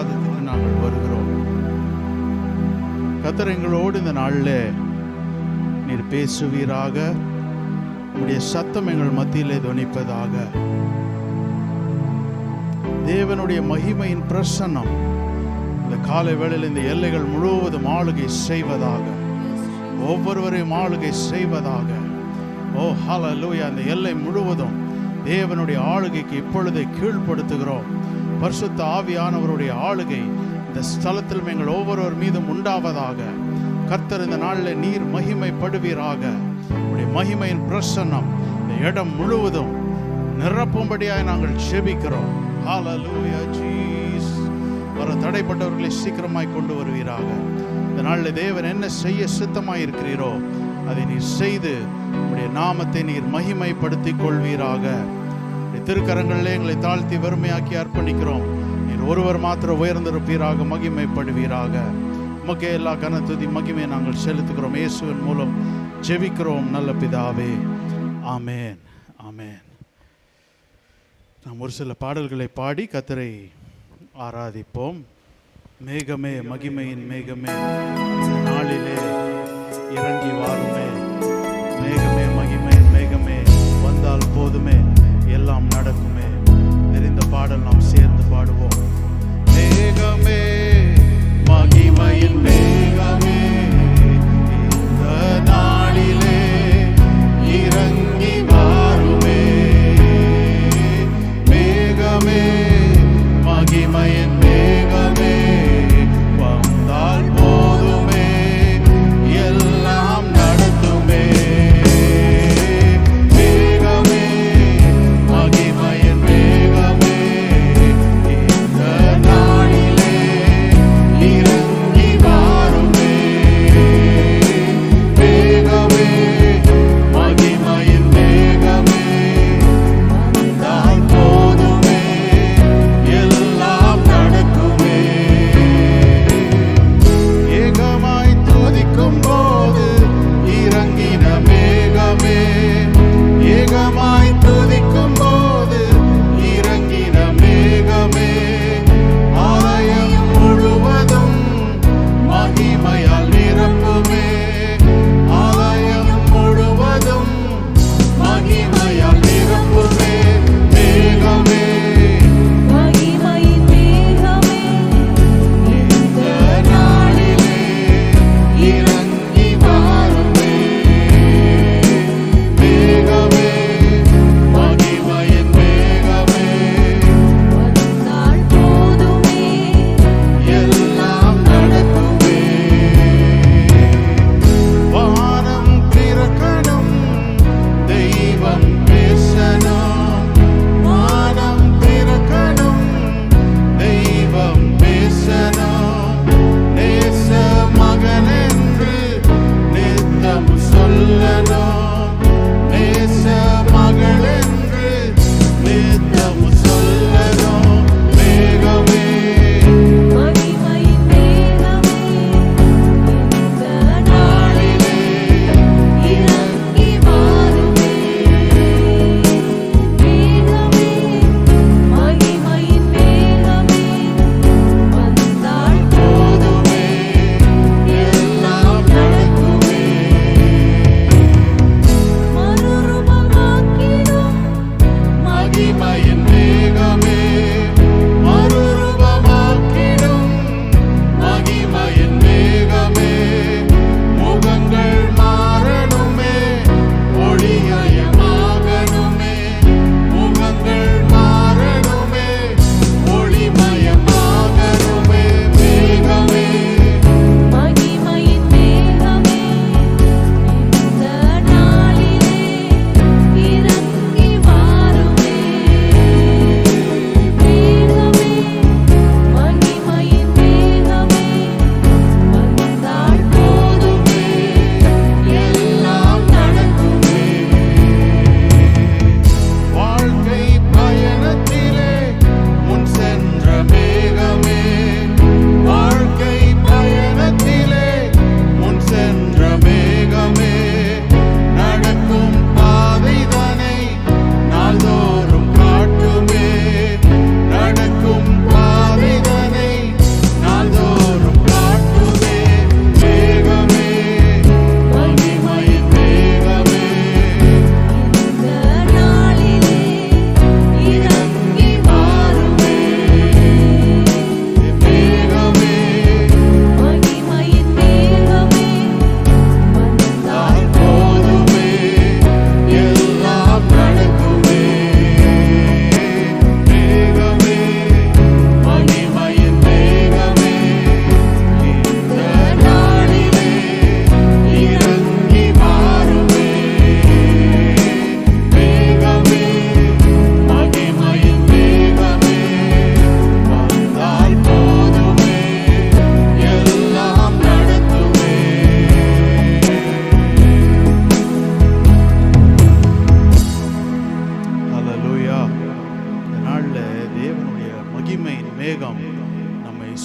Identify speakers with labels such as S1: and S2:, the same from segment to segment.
S1: பாதத்துக்கு நாங்கள் வருகிறோம். கர்த்தர் எங்களோடு இந்த நாளில் நீர் பேசுவீராக. உம்முடைய சத்தம் எங்கள் மத்தியிலே துணிப்பதாக. தேவனுடைய மகிமையின் பிரசன்னம் இந்த காலை வேளையில் இந்த எல்லைகள் முழுவதும் ஆளுகை செய்வதாக, ஒவ்வொருவரையும் ஆளுகை செய்வதாக. ஓ ஹல்லேலூயா. அந்த எல்லை முழுவதும் தேவனுடைய ஆளுகைக்கு இப்பொழுதே கீழ்ப்படுத்துகிறோம். பரிசுத்த ஆவியானவருடைய ஆளுகை இந்த ஸ்தலத்தில் எங்கள் ஒவ்வொருவர் மீதும் உண்டாவதாக. கர்த்தர் இந்த நாளில் நீர் மகிமைப்படுவீராக. உடைய மகிமையின் பிரசன்னம் இந்த இடம் முழுவதும் நிரப்பும்படியாக நாங்கள் ஜெபிக்கிறோம். ஹல்லேலூயா ஜீசஸ். வர தடைப்பட்டவர்களை சீக்கிரமாய் கொண்டு வருவீராக. இந்த நாளில் தேவன் என்ன செய்ய சித்தமாய் இருக்கிறீரோ அதை நீர் செய்து உடைய நாமத்தை நீர் மகிமைப்படுத்திக் கொள்வீராக. திருக்கரங்களிலே எங்களை தாழ்த்தி வறுமையாக்கி அர்ப்பணிக்கிறோம். நீர் ஒருவர் மாத்திரம் உயர்ந்திருப்பீராக, மகிமைப்படுவீராக. உமக்கே எல்லா கனத்துதி மகிமையை நாங்கள் செலுத்துகிறோம். இயேசுவின் மூலம் ஜெபிக்கிறோம் நல்ல பிதாவே. ஆமேன், ஆமேன். நாம் ஒரு சில பாடல்களை பாடி கர்த்தரை ஆராதிப்போம். மேகமே மகிமையின் மேகமே நாளிலே இறங்கி வாருமே. மேகமே மகிமையின் மேகமே வந்தால் போதுமே, எல்லாம் நடக்குமே. தெரிந்த பாடல் நாம் சேர்ந்து பாடுவோம். மேகமே மகிமையின் மேகமே இந்த நாளிலே இறங்கி வாருமே. மேகமே மகிமையின் மேகமே வந்தால் போதுமே, எல்லாம் நடத்துமே. மேகமே மகிமையின் மேகமே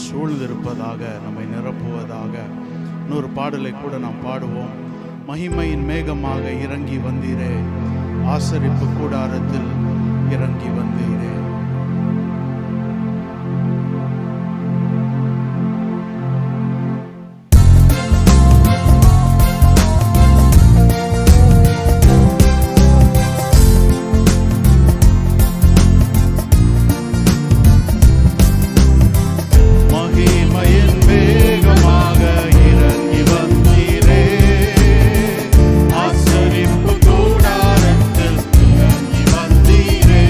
S1: சூழ்ந்திருப்பதாக, நம்மை நிரப்புவதாக. இன்னொரு பாடலை கூட நாம் பாடுவோம். மகிமையின் மேகமாக இறங்கி வந்தீரே, ஆசரிப்பு கூடாரத்தில் இறங்கி வந்தீரே.
S2: ஆசரிப்பு கூடாரத்தில் இறங்கி வந்தீரே.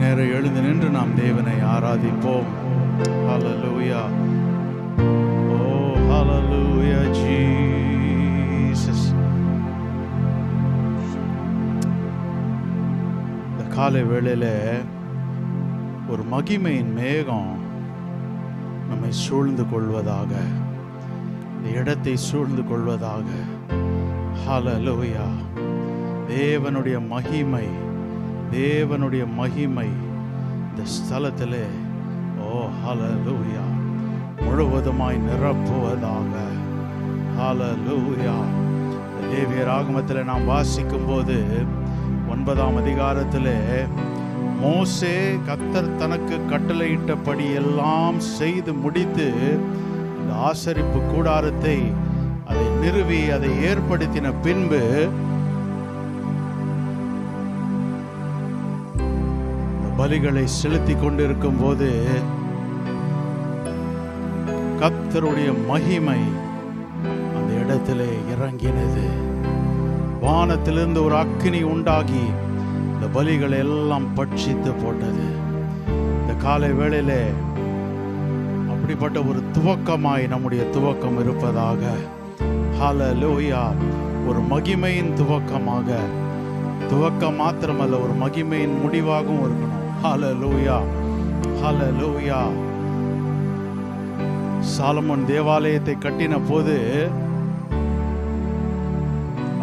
S1: நேரம் எழுந்து நின்று நாம் தேவனை ஆராதிப்போம். ஹல்லேலூயா. ஓ ஹல்லேலூயா ஜீசஸ். இந்த காலை வேளையில ஒரு மகிமையின் மேகம் நம்மை சூழ்ந்து கொள்வதாக, இந்த இடத்தை சூழ்ந்து கொள்வதாக. ஹல்லேலூயா. தேவனுடைய மகிமை, தேவனுடைய மகிமை இந்த ஸ்தலத்திலே ஓ ஹல்லேலூயா முழுவதுமாய் நிரப்புவதாக. ஹல்லேலூயா. லேவியராகமத்தில் நாம் வாசிக்கும் போது 9ஆம் அதிகாரத்திலே மோசே கர்த்தர் தனக்கு கட்டளையிட்டபடி எல்லாம் செய்து முடித்து இந்த ஆசரிப்பு கூடாரத்தை அதை நிறுவி அதை ஏற்படுத்தின பின்பு பலிகளை செலுத்தி கொண்டிருக்கும் போது கர்த்தருடைய மகிமை அந்த இடத்திலே இறங்கினது. வானத்திலிருந்து ஒரு அக்கினி உண்டாகி இந்த பலிகளை எல்லாம் பட்சித்து போட்டது. இந்த காலை வேளையிலே அப்படிப்பட்ட ஒரு துவக்கமாய் நம்முடைய துவக்கம் இருப்பதாக. ஹல்லேலூயா. ஒரு மகிமையின் துவக்கமாக, துவக்கம் மாத்திரமல்ல, ஒரு மகிமையின் முடிவாகவும் இருக்கணும். ஹல்லேலூயா. ஹல்லேலூயா. சாலமோன் தேவாலயத்தை கட்டின போது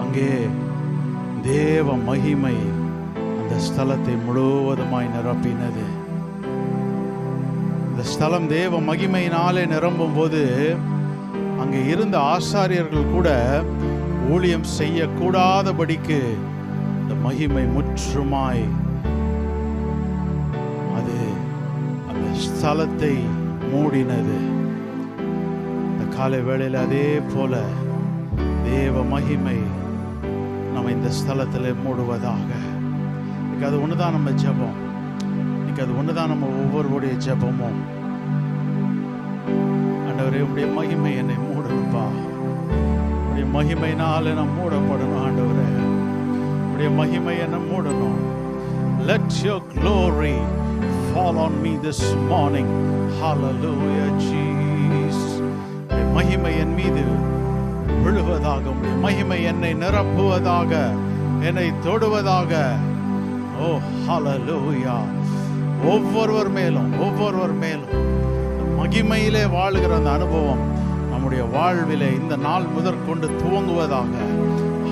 S1: அங்கே தேவ மகிமை அந்த ஸ்தலத்தை முழுவதுமாய் நிரப்பினது. இந்த ஸ்தலம் தேவ மகிமையினாலே நிரம்பும் போது அங்கே இருந்த ஆசாரியர்கள் கூட ஊழியம் செய்யக்கூடாதபடிக்கு இந்த மகிமை முற்றுமாய் அது அந்த ஸ்தலத்தை மூடினது. இந்த காலை வேளையில் அதே போல தேவ மகிமை நம்ம இந்த ஸ்தலத்தில் மூடுவதாக. இன்னைக்கு அது ஒண்ணுதான் நம்ம ஜெபம். இன்னைக்கு அது ஒண்ணுதான் நம்ம ஒவ்வொருவருடைய ஜெபமும். ஆண்டவரே, உடைய மகிமை என்னை மூடணும்பா. உடைய மகிமையினால நான் மூடப்படணும். ஆண்டவரே, உடைய மகிமை என்னை மூடணும். Let your glory fall on me this morning. Hallelujah Jesus. உடைய மகிமை என் மீது விழுவதாக, உடைய மகிமை என்னை நிரப்புவதாக, என்னை தொடுவதாக. ஓ ஹல்லேலூயா. ஒவ்வொருவர் மேலும் மகிமையிலே வாழுகிற அந்த அனுபவம் நம்முடைய வாழ்விலே இந்த நாள் முதற்கொண்டு துவங்குவதாக.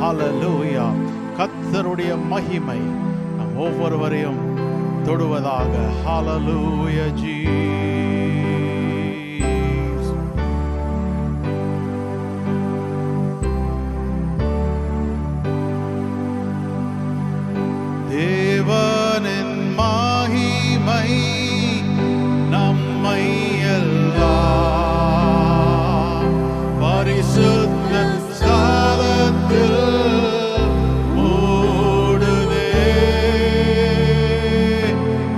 S1: ஹல்லேலூயா. கர்த்தருடைய மகிமை நம் ஒவ்வொருவரையும் தொடுவதாக. ஹல்லேலூயா ஜீசஸ். தேவனின் மகிமை நம்மை எல்லாம் பரிசுத்த ஸ்தலத்தில் மூடுதே.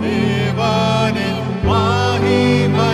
S1: தேவனின் மகிமை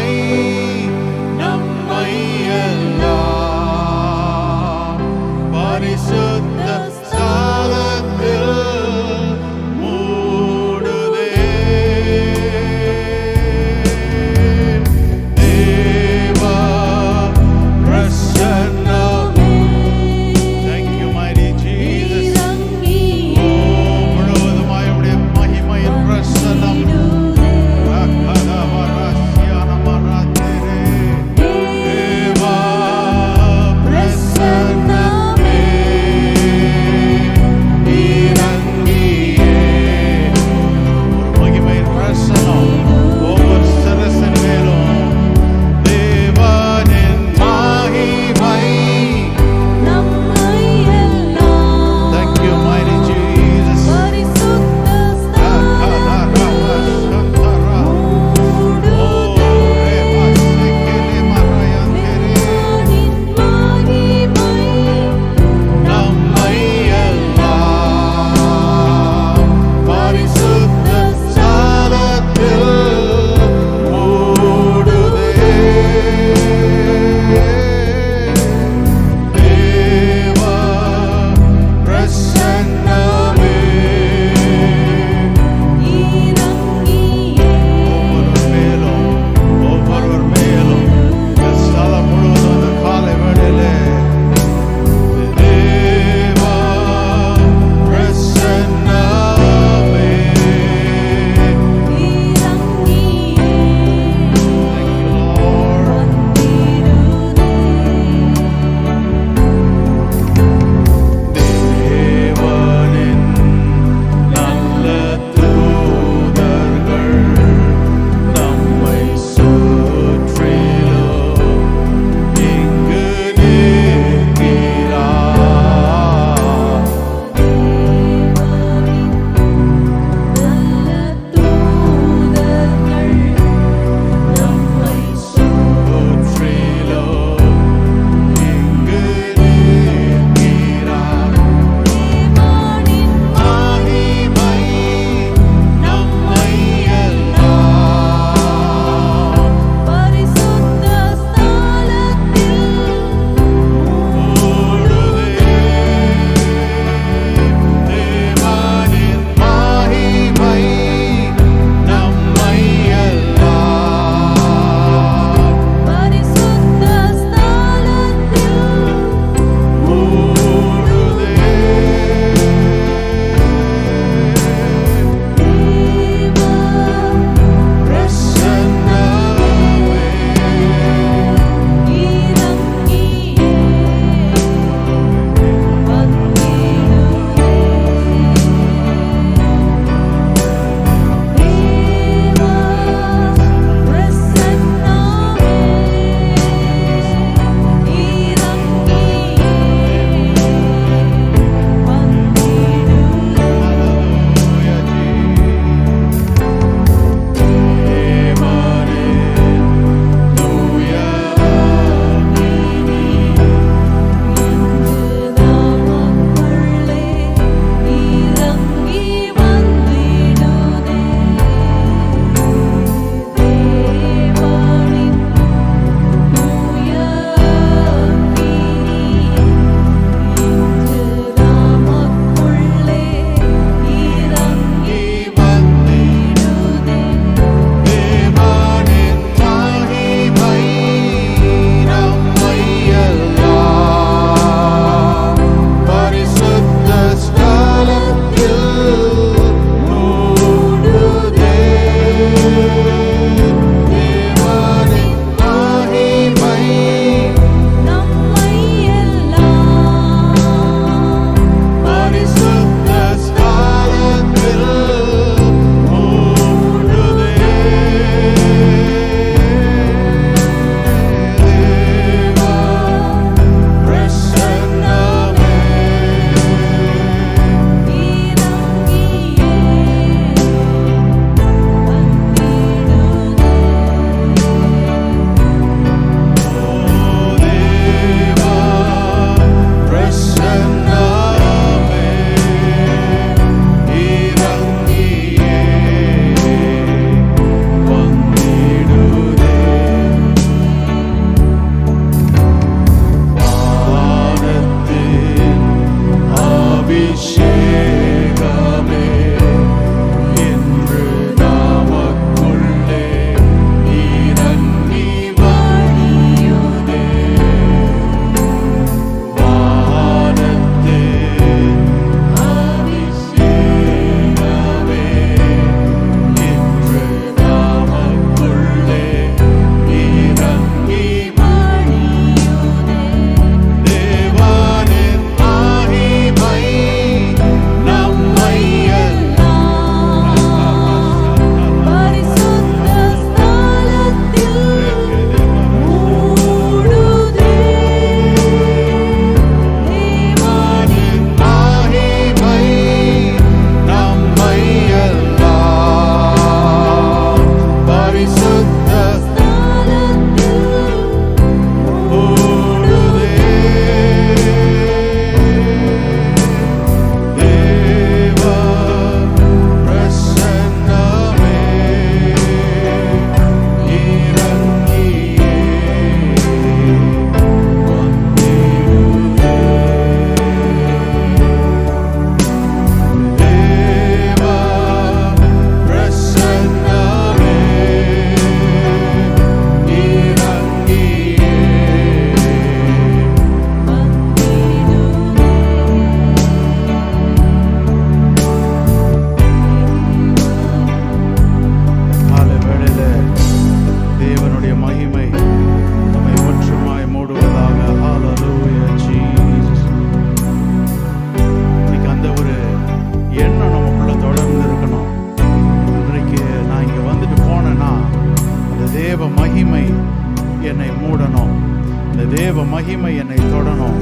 S1: தேவ மகிமை என்னை தொடணும்.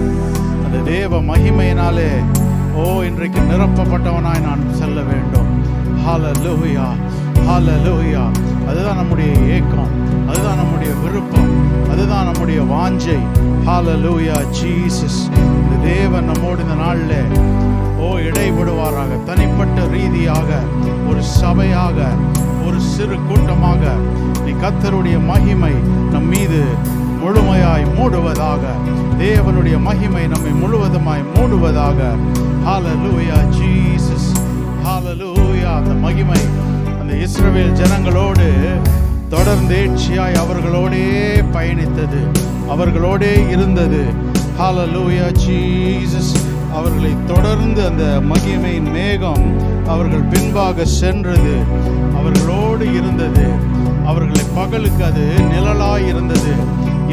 S1: அந்த தேவ மகிமையினாலே இன்றைக்கு நிரப்பப்பட்டவனாய் நான் செல்ல வேண்டும். ஹல்லேலூயா, ஹல்லேலூயா. அதுதான் நம்முடைய ஏக்கம், அதுதான் நம்முடைய விருப்பம், அதுதான் நம்முடைய வாஞ்சை. ஹல்லேலூயா ஜீசஸ். இந்த தேவன் நம்மோடு இந்த நாளில் இடைபடுவாராக. தனிப்பட்ட ரீதியாக, ஒரு சபையாக, ஒரு சிறு கூட்டமாக நீ கர்த்தருடைய மகிமை நம் மீது முழுமையாய் மூடுவதாக. தேவனுடைய மகிமை நம்மை முழுவதுமாய் மூடுவதாக. ஹல்லேலூயா ஜீசஸ், ஹல்லேலூயா. அந்த மகிமை அந்த இஸ்ரவேல் ஜனங்களோடு தொடர்ந்தேட்சியாய் அவர்களோடே பயணித்தது, அவர்களோடே இருந்தது. ஹல்லேலூயா ஜீசஸ். அவர்களை தொடர்ந்து அந்த மகிமையின் மேகம் அவர்கள் பின்பாக சென்றது, அவர்களோடு இருந்தது. அவர்களை பகலுக்கு அது நிழலாய் இருந்தது,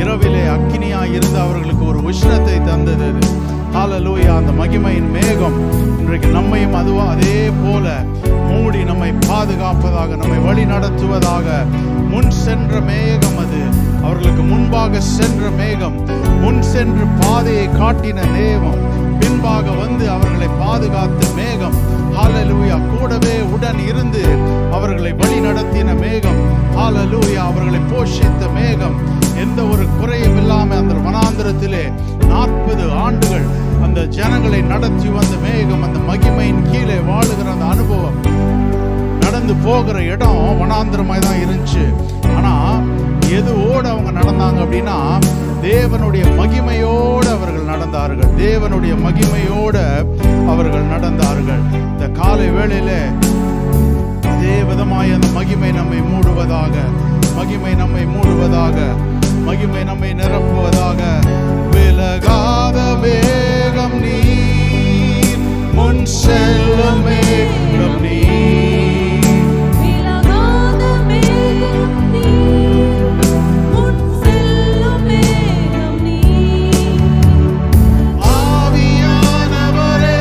S1: இரவிலே அக்கினியாய் இருந்து அவர்களுக்கு ஒரு உஷ்ணத்தை தந்தது. ஹல்லேலூயா. அந்த மகிமையின் மேகம் இன்றைக்கு நம்மையும் அதே போல மூடி நம்மை பாதுகாப்பதாக, நம்மை வழி நடத்துவதாக. முன் சென்ற மேகம் அது, அவர்களுக்கு முன்பாக சென்ற மேகம், முன் சென்று பாதையை காட்டின தேவம், பின்பாக வந்து அவர்களை பாதுகாத்த மேகம். ஹல்லேலூயா. கூடவே உடன் இருந்து அவர்களை வழி நடத்தின மேகம். ஹல்லேலூயா. அவர்களை போஷித்த மேகம். எந்த ஒரு குறையும் இல்லாமல் அந்த வனாந்திரத்திலே 40 ஆண்டுகள் அந்த ஜனங்களை நடத்தி வந்த மேகம். அந்த மகிமையின் கீழே வாழுகிற அந்த அனுபவம், நடந்து போகிற இடம் வனாந்திரமாய் தான் இருந்துச்சு. ஆனா எதுவோடு அவங்க நடந்தாங்க அப்படின்னா, தேவனுடைய மகிமையோடு அவர்கள் நடந்தார்கள். தேவனுடைய மகிமையோடு அவர்கள் நடந்தார்கள். இந்த காலை வேளையில அதே விதமாய் அந்த மகிமை நம்மை மூடுவதாக, மகிமை நம்மை மூடுவதாக, மகிமை நம்மை நிரப்புவதாக. விலகாத வேகம் நீர், முன் செல்லும் மேகம் நீர்.
S2: ஆவியானவரே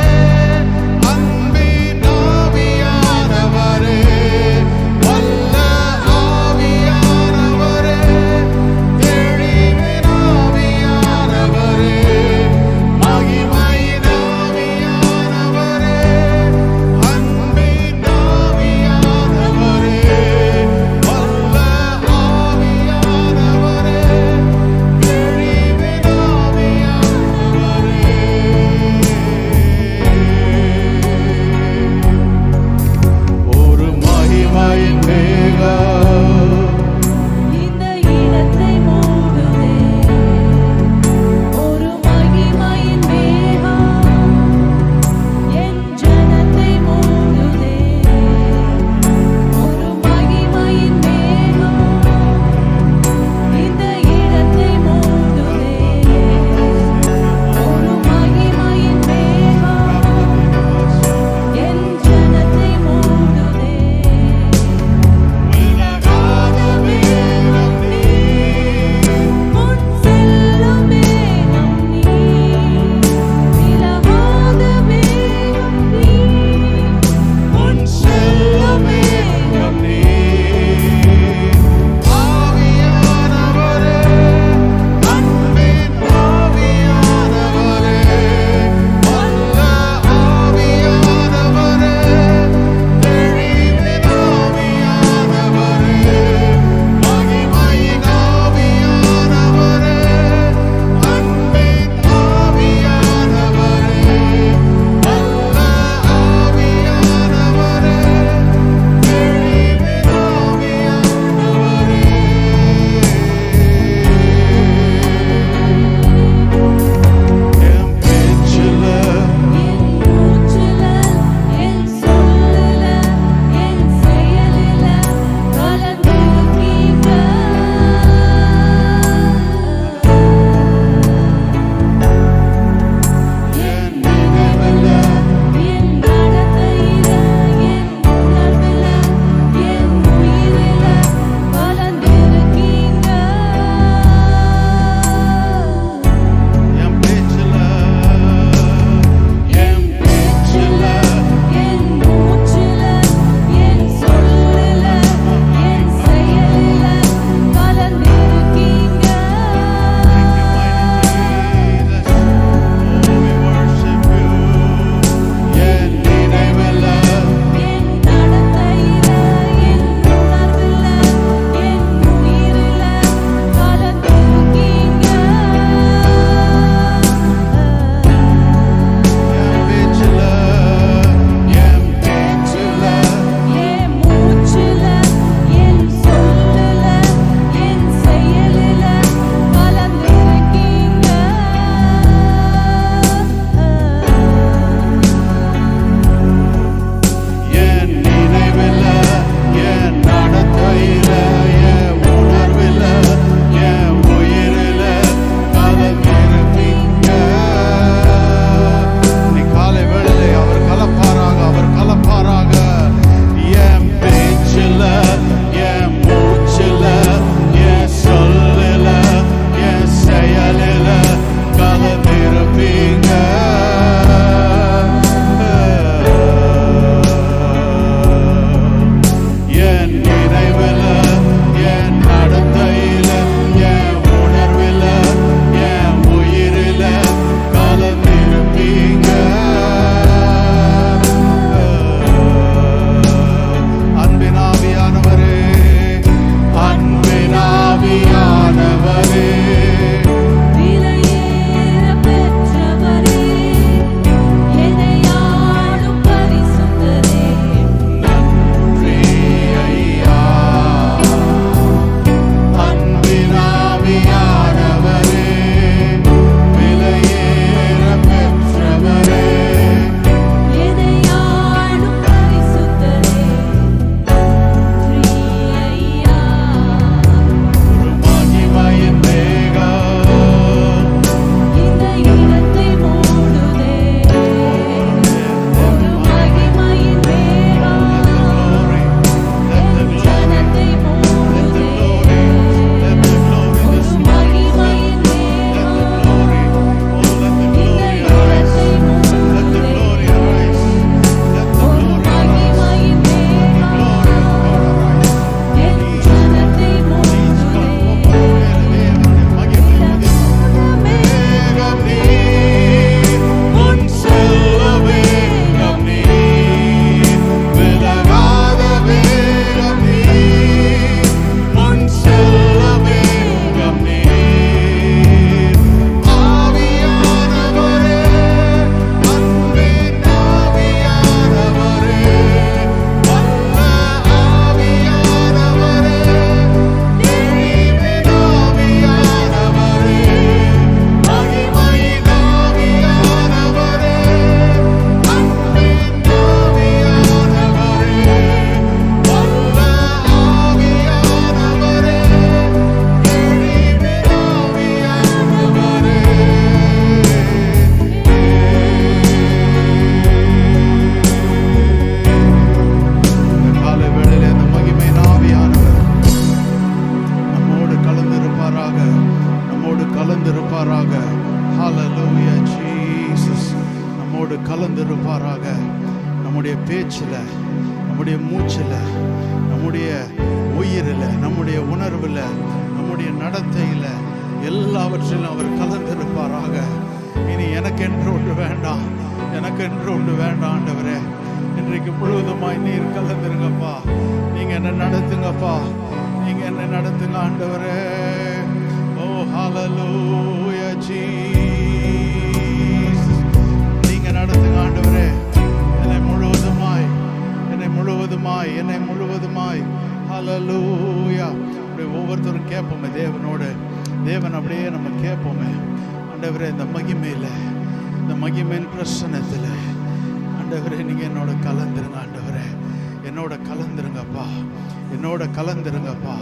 S1: கலந்திருப்பாராக. நம்முடைய பேச்சில், நம்முடைய மூச்சில், நம்முடைய உயிரில், நம்முடைய உணர்வில், நம்முடைய நடத்தையில், எல்லாவற்றிலும் அவர் கலந்திருப்பாராக. இனி எனக்கென்று ஒன்று வேண்டாம், எனக்கென்று ஒன்று வேண்டாம் ஆண்டவரே. இன்றைக்கு முழுவதுமாய் நீர் கலந்துருங்கப்பா. நீங்க என்ன நடத்துங்கப்பா, நீங்க என்ன நடத்துங்க ஆண்டவரே. ஓ ஹல்லேலூயா ஜீசஸ். நீங்க நடத்துங்க ஆண்டவரே. என்னை முழுவதுமாய், என்னை முழுவதுமாய், என்னை முழுவதுமாய். ஹல்லேலூயா. அப்படியே ஒவ்வொருத்தரும் கேட்போமே தேவனோடு. தேவன் அப்படியே நம்ம கேட்போமே ஆண்டவரே. இந்த மகிமையில், இந்த மகிமையின் பிரசன்னத்தில் ஆண்டவரே நீங்க என்னோட கலந்துருங்க ஆண்டவரே. என்னோட கலந்துருங்கப்பா, என்னோட கலந்துருங்கப்பா,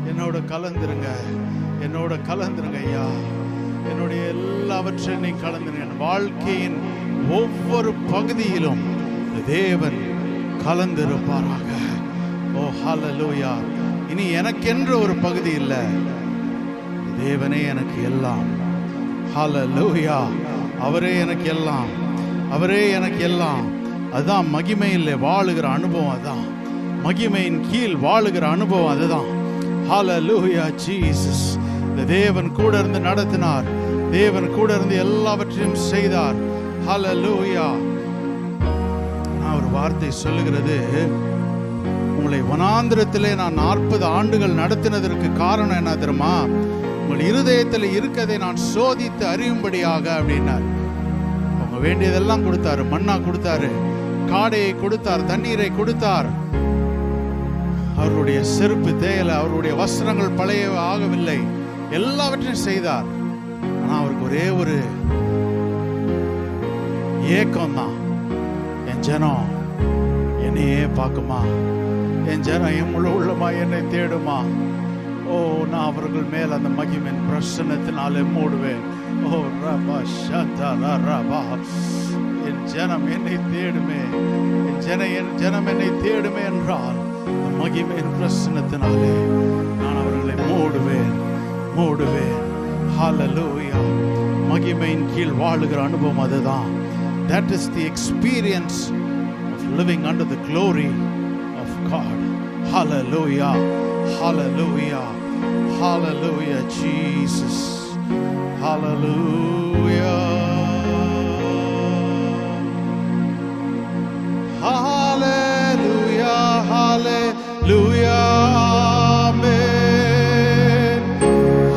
S1: என்னோட கலந்துருங்க, என்னோட கலந்துருங்க ஐயா. என்னுடைய எல்லாவற்றையும் நீ கலந்துருங்க. என் வாழ்க்கையின் ஒவ்வொரு பகுதியிலும் தேவன் கலந்திருப்பாராக. ஓ ஹல்லேலூயா. இனி எனக்கென்று ஒரு பகுதி இல்லை, தேவனே எனக்கு எல்லாம். ஹல்லேலூயா. அவரே எனக்கு எல்லாம், அவரே எனக்கு எல்லாம். அதுதான் மகிமையில் வாழுகிற அனுபவம். அதுதான் மகிமையின் கீழ் வாழுகிற அனுபவம். அதுதான் ஹல்லேலூயா ஜீசஸ். இந்த தேவன் கூட இருந்து நடத்தினார், தேவன் கூட இருந்து எல்லாவற்றையும் செய்தார். ஹல்லேலூயா. நான் ஒரு வார்த்தை சொல்லுகிறது, உங்களை வனாந்திரத்திலே நான் 40 ஆண்டுகள் நடத்தினதற்கு காரணம் என்ன தெரியுமா? உங்கள் இருதயத்தில் இருக்கதை நான் சோதித்து அறியும்படியாக அப்படின்னார். அவங்க வேண்டியதெல்லாம் கொடுத்தாரு. மன்னா கொடுத்தாரு, காடையை கொடுத்தார், தண்ணீரை கொடுத்தார். அவருடைய செருப்பு தேயல, அவருடைய வஸ்திரங்கள் பழைய ஆகவில்லை, எல்லாவற்றையும் செய்தார். ஆனா அவருக்கு ஒரே ஒரு ஏக்கம் தான், என் ஜனம் என்னையே பார்க்குமா, என் ஜனம் என் முழு உள்ளமா என்னை தேடுமா. ஓ, நான் அவர்கள் மேல் அந்த மகிமையின் பிரசன்னத்தினாலே மூடுவேன். ஓ ரபா ஷதா ரபா. என் ஜனம் என்னை தேடுமே, என் ஜனம் என்னை தேடுமே என்றால் மகிமையின் பிரசன்னத்தினாலே நான் அவர்களை மூடுவேன், மூடுவேன். ஹல்லேலூயா. மகிமையின் கீழ் வாழுகிற அனுபவம் அதுதான். That is the experience of living under the glory of God. Hallelujah. Hallelujah. Hallelujah Jesus. Hallelujah. Hallelujah. Hallelujah. Amen.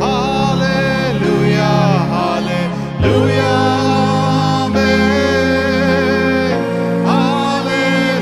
S1: Hallelujah. Hallelujah. Hallelujah,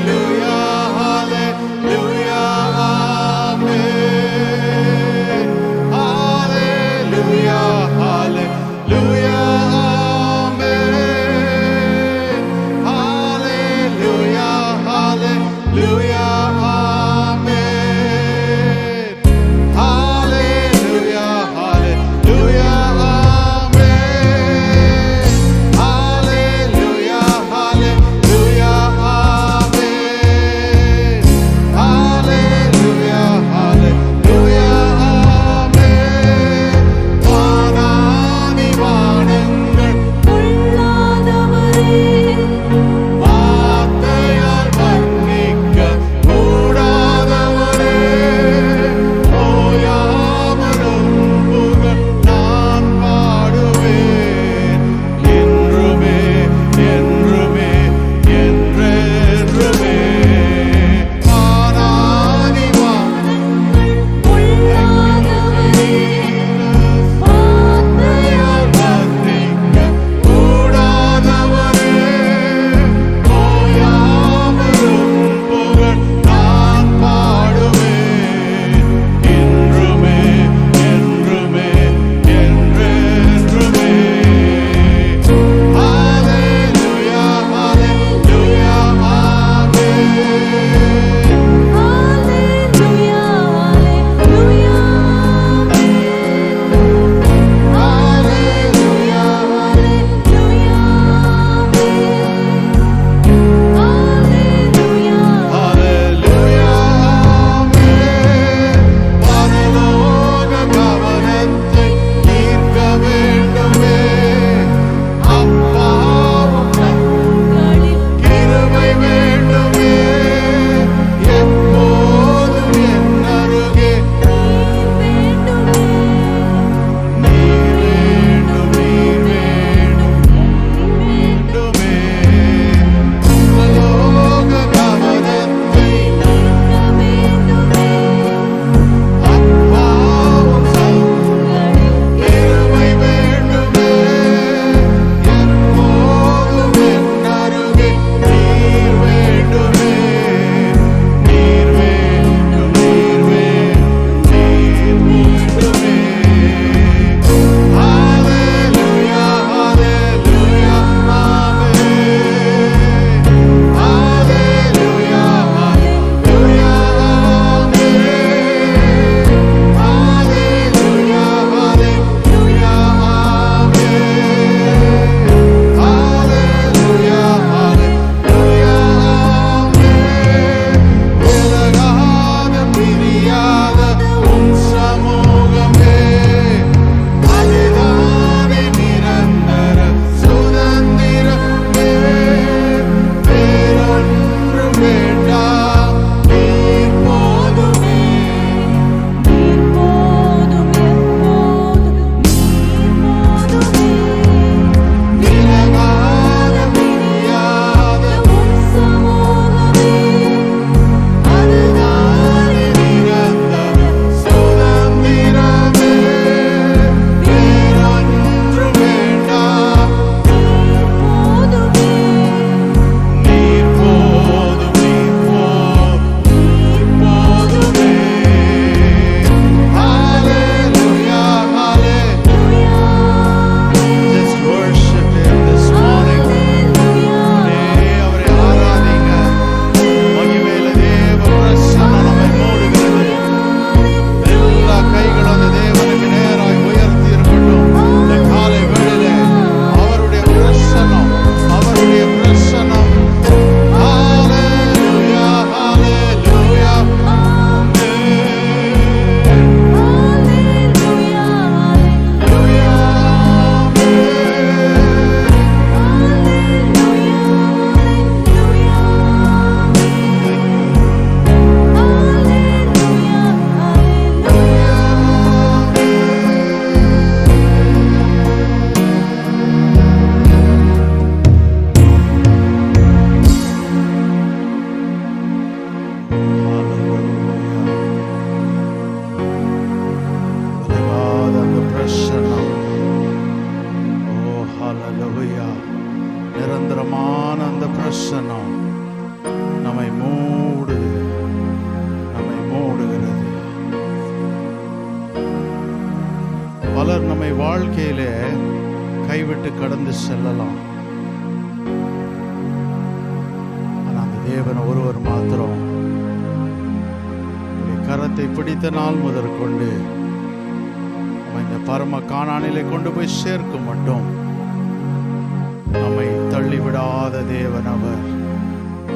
S1: பலர் நம்மை வாழ்க்கையிலே கைவிட்டு கடந்து செல்லலாம். ஆனால் அந்த தேவன் ஒருவர் மாத்திரம் கரத்தை பிடித்த நாள் முதற்கொண்டு நம்ம இந்த பரம கானானிலே கொண்டு போய் சேர்க்கும் மட்டும் நம்மை தள்ளிவிடாத தேவன் அவர்,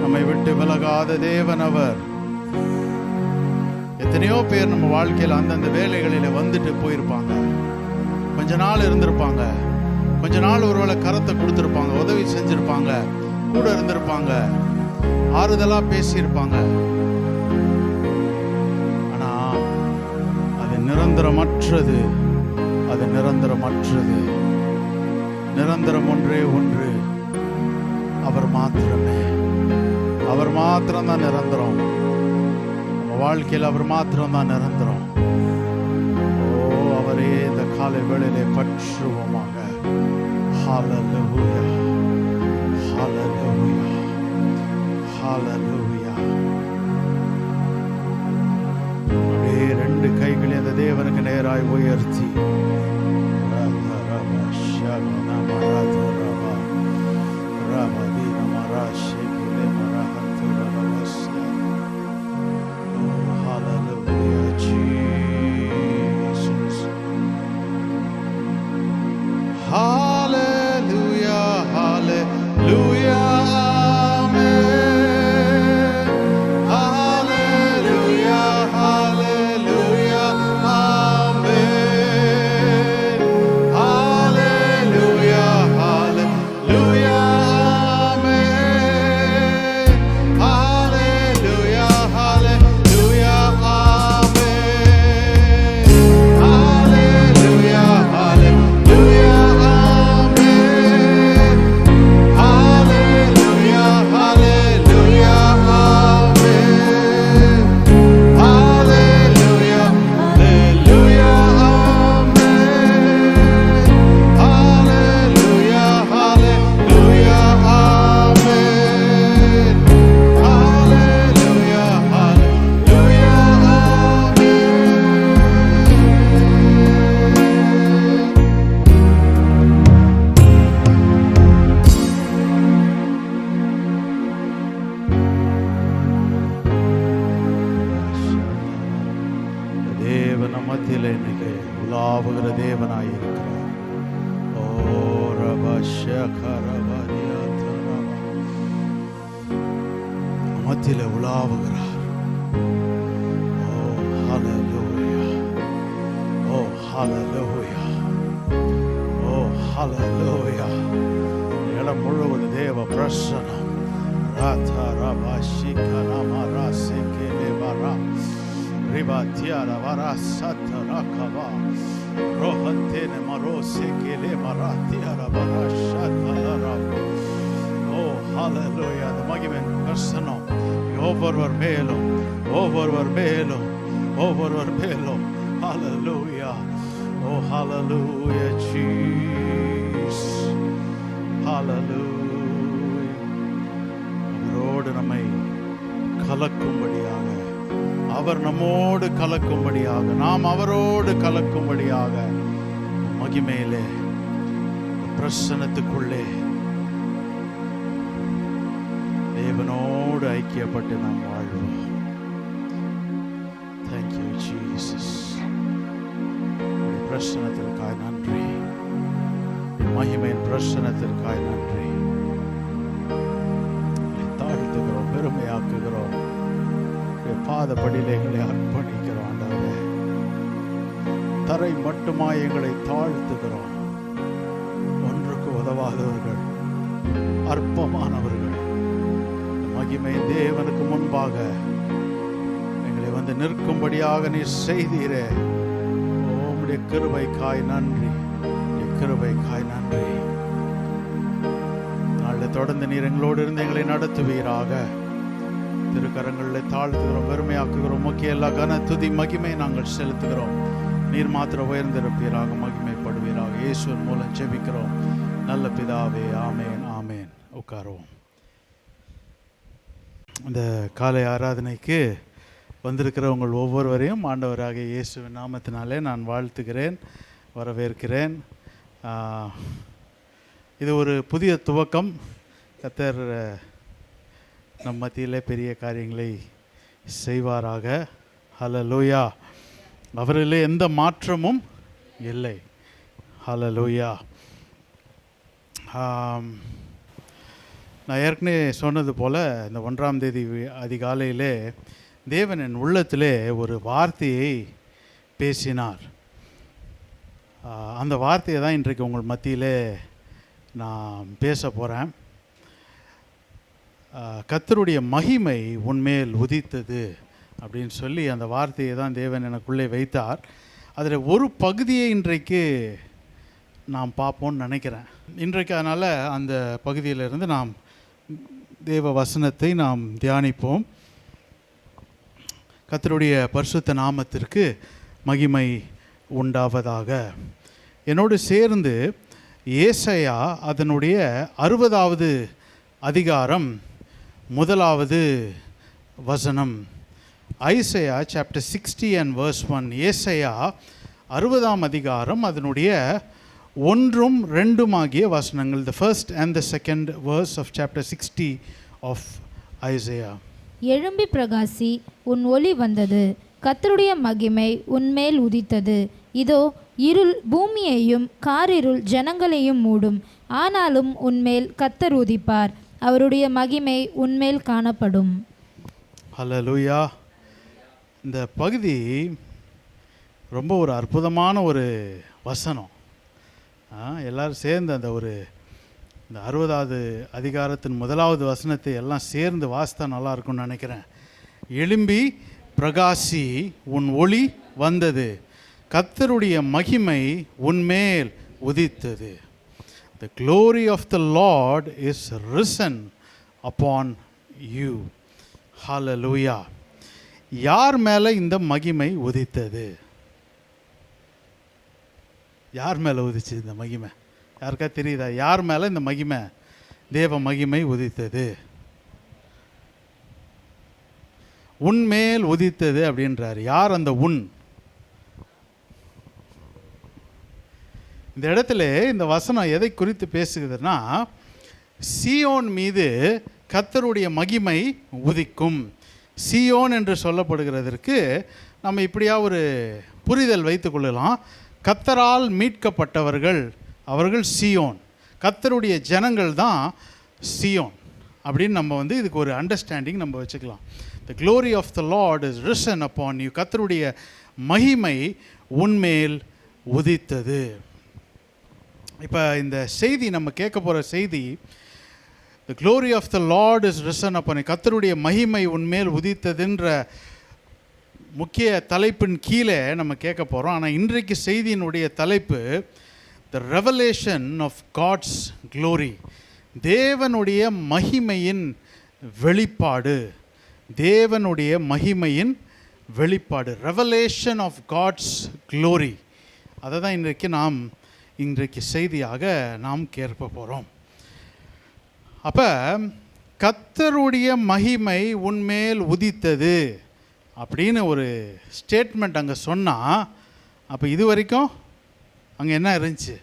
S1: நம்மை விட்டு விலகாத தேவன் அவர். எத்தனையோ பேர் நம்ம வாழ்க்கையில் அந்தந்த வேலைகளில் வந்துட்டு போயிருப்பாங்க, கொஞ்ச நாள் இருந்திருப்பாங்க, கொஞ்ச நாள் ஒருவேளை கரத்தை கொடுத்துருப்பாங்க, உதவி செஞ்சிருப்பாங்க, கூட இருந்திருப்பாங்க, ஆறுதலா பேசியிருப்பாங்க. ஆனா அது நிரந்தரமற்றது, அது நிரந்தரமற்றது. நிரந்தரம் ஒன்றே ஒன்று, அவர் மாத்திரமே. அவர் மாத்திரம்தான் நிரந்தரம். நம்ம வாழ்க்கையில் அவர் மாத்திரம்தான் நிரந்தரம். ஓ, அவரே இந்த காலை வேளையிலே பற்றுவோமாக. ஹல்லேலூயா, ஹல்லேலூயா, ஹல்லேலூயா. அப்படியே ரெண்டு கைகளை அந்த தேவனுக்கு நேராய் உயர்த்தி உலாவுகிற தேவனாயிருக்கிறார். ஓ ரபா ஷகரபதியா தரபா, மத்தியிலே உலாவுகிறார். ஓ ஹல்லேலூயா, ஓ ஹல்லேலூயா, ஓ ஹல்லேலூயா. இடம் முழுவதும் தேவ பிரசன்னம். ராதா ரபா ஷிகனமா ராசிகேலே வரா Ribatiara varasata rakava rohatene marose kele maratiara varashata lara. Oh hallelujah. The மகிமை பிரசன்னம் ஒவ்வொருவர் மேலும், ஒவ்வொருவர் மேலும், ஒவ்வொருவர் மேலும். Hallelujah. Oh hallelujah Jesus. Hallelujah. அவரோடு நம்மை கலக்கும்படியாக, அவர் நம்மோடு கலக்கும்படியாக, நாம் அவரோடு கலக்கும்படியாக மகிமையிலே பிரசன்னத்துக்குள்ளே தேவனோடு ஐக்கியப்பட்டு நாம் வாழ்வோம். Thank you Jesus. பிரசன்னத்திற்காய் நன்றி, மகிமையின் பிரசன்னத்திற்காய் நன்றி. தாழ்த்துகிறோம், பெருமையாக்குகிறோம், பாதப்படியிலே எங்களை அர்ப்பணிக்கிறோம். ஆண்டவரே, தரை மட்டுமாய் எங்களை தாழ்த்துகிறோம். ஒன்றுக்கு உதவாதவர்கள், அற்பமானவர்கள், மகிமை தேவனுக்கு முன்பாக எங்களை வந்து நிற்கும்படியாக நீர் செய்தீரே. உம்முடைய கிருபைக்காய் நன்றி, கிருபைக்காய் நன்றி. நாளை தொடர்ந்து நீர் எங்களோடு இருந்து எங்களை நடத்துவீராக. திருக்கரங்களில் தாழ்த்துகிறோம், பெருமையாக்குகிறோம். முக்கிய எல்லா கன துதி மகிமை நாங்கள் செலுத்துகிறோம். நீர் மாத்திரம் உயர்ந்திருப்பீராக, மகிமைப்படுவீராக. இயேசுவின் மூலம் ஜெபிக்கிறோம் நல்ல பிதாவே, ஆமேன் ஆமேன். உட்காருவோம். இந்த காலை ஆராதனைக்கு வந்திருக்கிற உங்கள் ஒவ்வொருவரையும் ஆண்டவராக இயேசுவின் நாமத்தினாலே நான் வாழ்த்துகிறேன். வரவேற்கிறேன். இது ஒரு புதிய துவக்கம். கர்த்தர் நம் மத்தியிலே பெரிய காரியங்களை செய்வாராக. ஹல்லேலூயா. அவரிலே எந்த மாற்றமும் இல்லை. ஹல்லேலூயா. நான் ஏற்கனவே சொன்னது போல் இந்த 1ஆம் தேதி அதிகாலையிலே தேவன் என் உள்ளத்திலே ஒரு வார்த்தையை பேசினார். அந்த வார்த்தையை தான் இன்றைக்கு உங்கள் மத்தியிலே நான் பேச போகிறேன். கர்த்தருடைய மகிமை உன்மேல் உதித்தது அப்படின்னு சொல்லி அந்த வார்த்தையை தான் தேவன் எனக்குள்ளே வைத்தார். அதில் ஒரு பகுதியை இன்றைக்கு நாம் பார்ப்போம்னு நினைக்கிறேன். இன்றைக்கு அதனால் அந்த பகுதியிலிருந்து நாம் தேவ வசனத்தை நாம் தியானிப்போம். கர்த்தருடைய பரிசுத்த நாமத்திற்கு மகிமை உண்டாவதாக. என்னோடு சேர்ந்து ஏசாயா அதனுடைய 60வது அதிகாரம் 1வது வசனம். Isaiah chapter 60 and verse 1. ஏசாயா 60ஆம் அதிகாரம் அதனுடைய 1 2 ஆகிய வசனங்கள். The first and the second verse of chapter 60 of Isaiah.
S2: எழும்பி பிரகாசி, உன் ஒளி வந்தது, கர்த்தருடைய மகிமை உன்மேல் உதித்தது. இதோ இருள் பூமியையும் காரிருள் ஜனங்களையும் மூடும், ஆனாலும் உன்மேல் கர்த்தர் உதிப்பார், அவருடைய மகிமை உன்மேல் காணப்படும்.
S1: ஹல்லேலூயா. இந்த பகுதி ரொம்ப ஒரு அற்புதமான ஒரு வசனம். எல்லாரும் சேர்ந்து அந்த இந்த 60வது அதிகாரத்தின் 1வது வசனத்தை எல்லாம் சேர்ந்து வாசித்தா நல்லா இருக்கும்னு நினைக்கிறேன். எழும்பி பிரகாசி, உன் ஒளி வந்தது, கர்த்தருடைய மகிமை உன்மேல் உதித்தது. The glory of the Lord is risen upon you. Hallelujah. யார் மேலே இந்த மகிமை உதித்தது? யார் மேலே உதிச்சு இந்த மகிமை? யாருக்கா தெரியுதா? யார் மேலே இந்த மகிமை, தேவ மகிமை உதித்தது? உன்மேல் உதித்தது அப்படின்றார். யார் அந்த உன்? இந்த இடத்துல இந்த வசனம் எதை குறித்து பேசுகிறதுனா, சீயோன் மீது கர்த்தருடைய மகிமை உதிக்கும். சீயோன் என்று சொல்லப்படுகிறதற்கு நம்ம இப்படியா ஒரு புரிதல் வைத்து கொள்ளலாம். கர்த்தரால் மீட்கப்பட்டவர்கள் அவர்கள் சீயோன், கர்த்தருடைய ஜனங்கள் தான் சீயோன் அப்படின்னு நம்ம இதுக்கு ஒரு அண்டர்ஸ்டாண்டிங் நம்ம வச்சுக்கலாம். The glory of the Lord is risen upon you. கர்த்தருடைய மகிமை உன்மேல் உதித்தது. இப்போ இந்த செய்தி நம்ம கேட்க போகிற செய்தி, The glory of the Lord is risen upon you. கர்த்தருடைய மகிமை உன்மேல் உதித்ததுன்ற முக்கிய தலைப்பின் கீழே நம்ம கேட்க போகிறோம். ஆனால் இன்றைக்கு செய்தியினுடைய தலைப்பு The revelation of God's glory. தேவனுடைய மகிமையின் வெளிப்பாடு. தேவனுடைய மகிமையின் வெளிப்பாடு. Revelation of God's glory. அதை தான் இன்றைக்கு செய்தியாக நாம் கேட்க போகிறோம். அப்போ கர்த்தருடைய மகிமை உன்மேல் உதித்தது அப்படின்னு ஒரு ஸ்டேட்மெண்ட் அங்கே சொன்னால், அப்போ இது வரைக்கும் அங்கே என்ன இருந்துச்சு?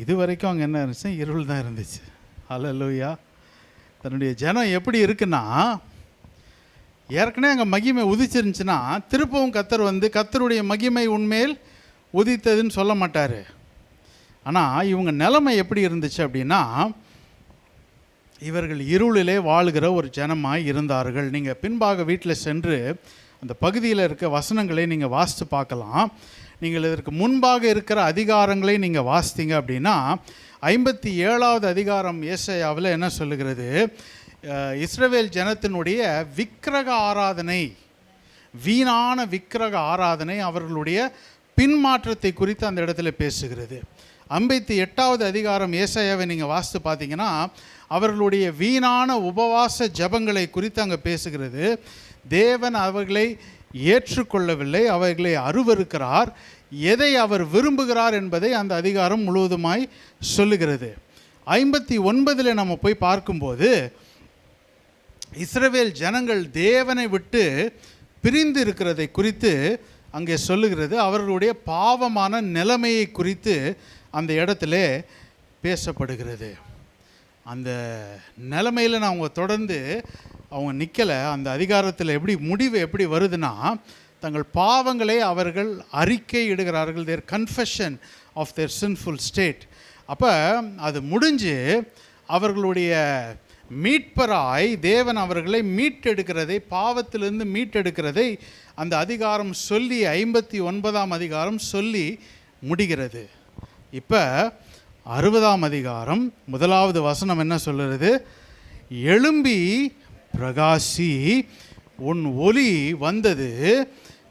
S1: இது வரைக்கும் அங்கே என்ன இருந்துச்சு? இருள் தான் இருந்துச்சு. ஹல்லேலூயா. தன்னுடைய ஜனம் எப்படி இருக்குன்னா, ஏற்கனவே அங்கே மகிமை உதிச்சிருந்துச்சுன்னா திருப்பவும் கர்த்தர் கர்த்தருடைய மகிமை உன்மேல் உதித்ததுன்னு சொல்ல மாட்டார். ஆனால் இவங்க நிலைமை எப்படி இருந்துச்சு அப்படின்னா, இவர்கள் இருளிலே வாழுகிற ஒரு ஜனமாய் இருந்தார்கள். நீங்கள் பின்பாக வீட்டில் சென்று அந்த பகுதியில் இருக்க வசனங்களை நீங்கள் வாசித்து பார்க்கலாம். நீங்கள் இதற்கு முன்பாக இருக்கிற அதிகாரங்களை நீங்கள் வாசித்தீங்க அப்படின்னா, 57வது அதிகாரம் ஏசாயாவில் என்ன சொல்லுகிறது? இஸ்ரவேல் ஜனத்தினுடைய விக்கிரக ஆராதனை, வீணான விக்கிரக ஆராதனை, அவர்களுடைய பின்மாற்றத்தை குறித்து அந்த இடத்துல பேசுகிறது. 58வது அதிகாரம் ஏசாயாவை நீங்கள் வாசித்து பார்த்தீங்கன்னா, அவர்களுடைய வீணான உபவாச ஜபங்களை குறித்து அங்கே பேசுகிறது. தேவன் அவர்களை ஏற்றுக்கொள்ளவில்லை, அவர்களை அருவருக்கிறார். எதை அவர் விரும்புகிறார் என்பதை அந்த அதிகாரம் முழுவதுமாய் சொல்லுகிறது. 59 நம்ம போய் பார்க்கும்போது, இஸ்ரவேல் ஜனங்கள் தேவனை விட்டு பிரிந்து இருக்கிறதை குறித்து அங்கே சொல்லுகிறது அவர்களுடைய பாவமான நிலைமையை குறித்து அந்த இடத்துல பேசப்படுகிறது. அந்த நிலைமையில் நான் அவங்க தொடர்ந்து அவங்க நிற்கலை. அந்த அதிகாரத்தில் முடிவு எப்படி வருதுன்னா, தங்கள் பாவங்களை அவர்கள் அறிக்கை இடுகிறார்கள், their confession of their sinful state. அப்போ அது முடிஞ்சு அவர்களுடைய மீட்பராய் தேவன் அவர்களை மீட்டெடுக்கிறதை, பாவத்திலிருந்து மீட்டெடுக்கிறதை அந்த அதிகாரம் சொல்லி 59ஆம் அதிகாரம் சொல்லி முடிகிறது. இப்போ 60ஆம் அதிகாரம் 1வது வசனம் என்ன சொல்லுறது? எழும்பி பிரகாசி, உன் ஒளி வந்தது,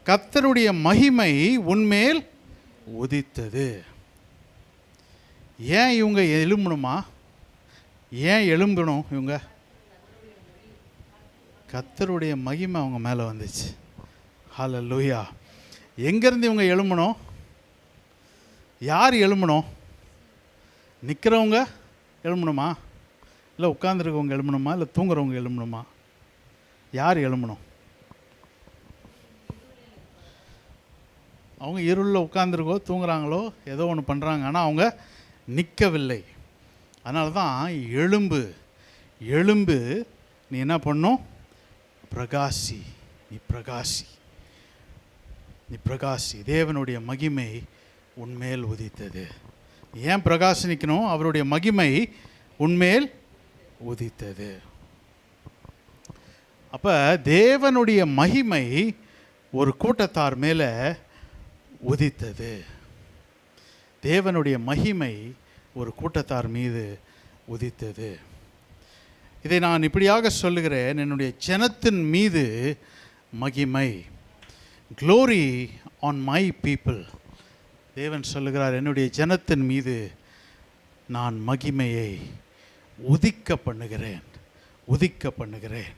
S1: கர்த்தருடைய மகிமை உன்மேல் உதித்தது. ஏன் இவங்க எழும்பணுமா? ஏன் எழும்பணும் இவங்க? கர்த்தருடைய மகிமை அவங்க மேலே வந்துச்சு. ஹல்லேலூயா. எங்கேருந்து இவங்க எழும்பணும்? யார் எழும்பணும்? நிற்கிறவங்க எழும்பணுமா? இல்லை உட்காந்துருக்கவங்க எழும்பணுமா? இல்லை தூங்குறவங்க எழும்பணுமா? யார் எழும்பணும்? அவங்க இருளில் உட்காந்துருக்கோ தூங்குறாங்களோ ஏதோ ஒன்று பண்ணுறாங்க, ஆனால் அவங்க நிற்கவில்லை. அதனால தான் எழும்பு, எழும்பு, நீ என்ன பண்ணும்? பிரகாசி, நீ பிரகாசி, நீ பிரகாசி, தேவனுடைய மகிமை உன்மேல் உதித்தது. ஏன் பிரகாசிக்கணும்? அவருடைய மகிமை உன்மேல் உதித்தது. அப்போ தேவனுடைய மகிமை ஒரு கூட்டத்தார் மேலே உதித்தது. தேவனுடைய மகிமை ஒரு கூட்டத்தார் மீது உதித்தது. இதை நான் இப்படியாக சொல்லுகிறேன், என்னுடைய ஜனத்தின் மீது மகிமை. Glory on my people. தேவன் சொல்லுகிறார், என்னுடைய ஜனத்தின் மீது நான் மகிமையை உதிக்க பண்ணுகிறேன், உதிக்க பண்ணுகிறேன்.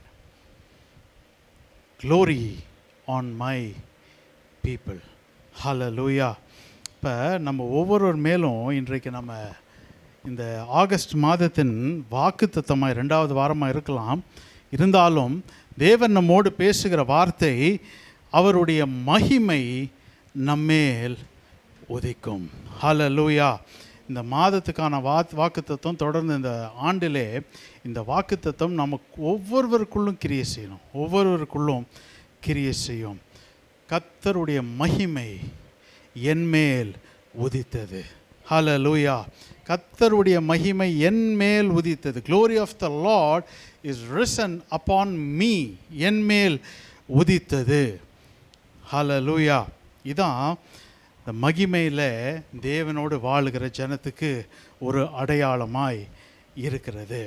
S1: Glory on my people. Hallelujah. இப்போ நம்ம ஒவ்வொருவர் மேலும் இன்றைக்கு நம்ம இந்த ஆகஸ்ட் மாதத்தின் வாக்குத்தத்தமாக 2வது வாரமாக இருக்கலாம். இருந்தாலும் தேவன் நம்மோடு பேசுகிற வார்த்தை, அவருடைய மகிமை நம்மேல் உதிக்கும். ஹல்லேலூயா. இந்த மாதத்துக்கான வாக்குத்தத்தம் தொடர்ந்து இந்த ஆண்டிலே இந்த வாக்குத்தத்தம் நமக்கு ஒவ்வொருவருக்குள்ளும் கிரியை செய்யணும், ஒவ்வொருவருக்குள்ளும் கிரியை செய்யும். கர்த்தருடைய மகிமை என்மேல் உதித்தது. ஹல்லேலூயா. கர்த்தருடைய மகிமை என்மேல் உதித்தது. Glory of the Lord is risen upon me. என்மேல் உதித்தது. ஹல்லேலூயா. இதான் இந்த மகிமையில் தேவனோடு வாழுகிற ஜனத்துக்கு ஒரு அடையாளமாய் இருக்கிறது.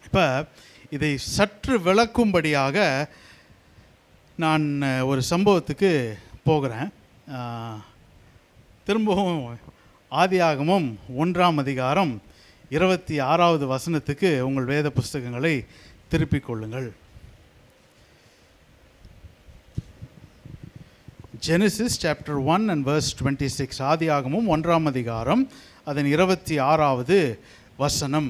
S1: இப்போ இதை சற்று விளக்கும்படியாக நான் ஒரு சம்பவத்துக்கு போகிறேன். திரும்பவும் ஆதியாகமம் 1ஆம் அதிகாரம் 26வது வசனத்துக்கு உங்கள் வேத புஸ்தகங்களை திருப்பிக் கொள்ளுங்கள். Genesis chapter 1 and verse 26. ஆதியாகமம் 1ஆம் அதிகாரம் அதன் 26வது வசனம்.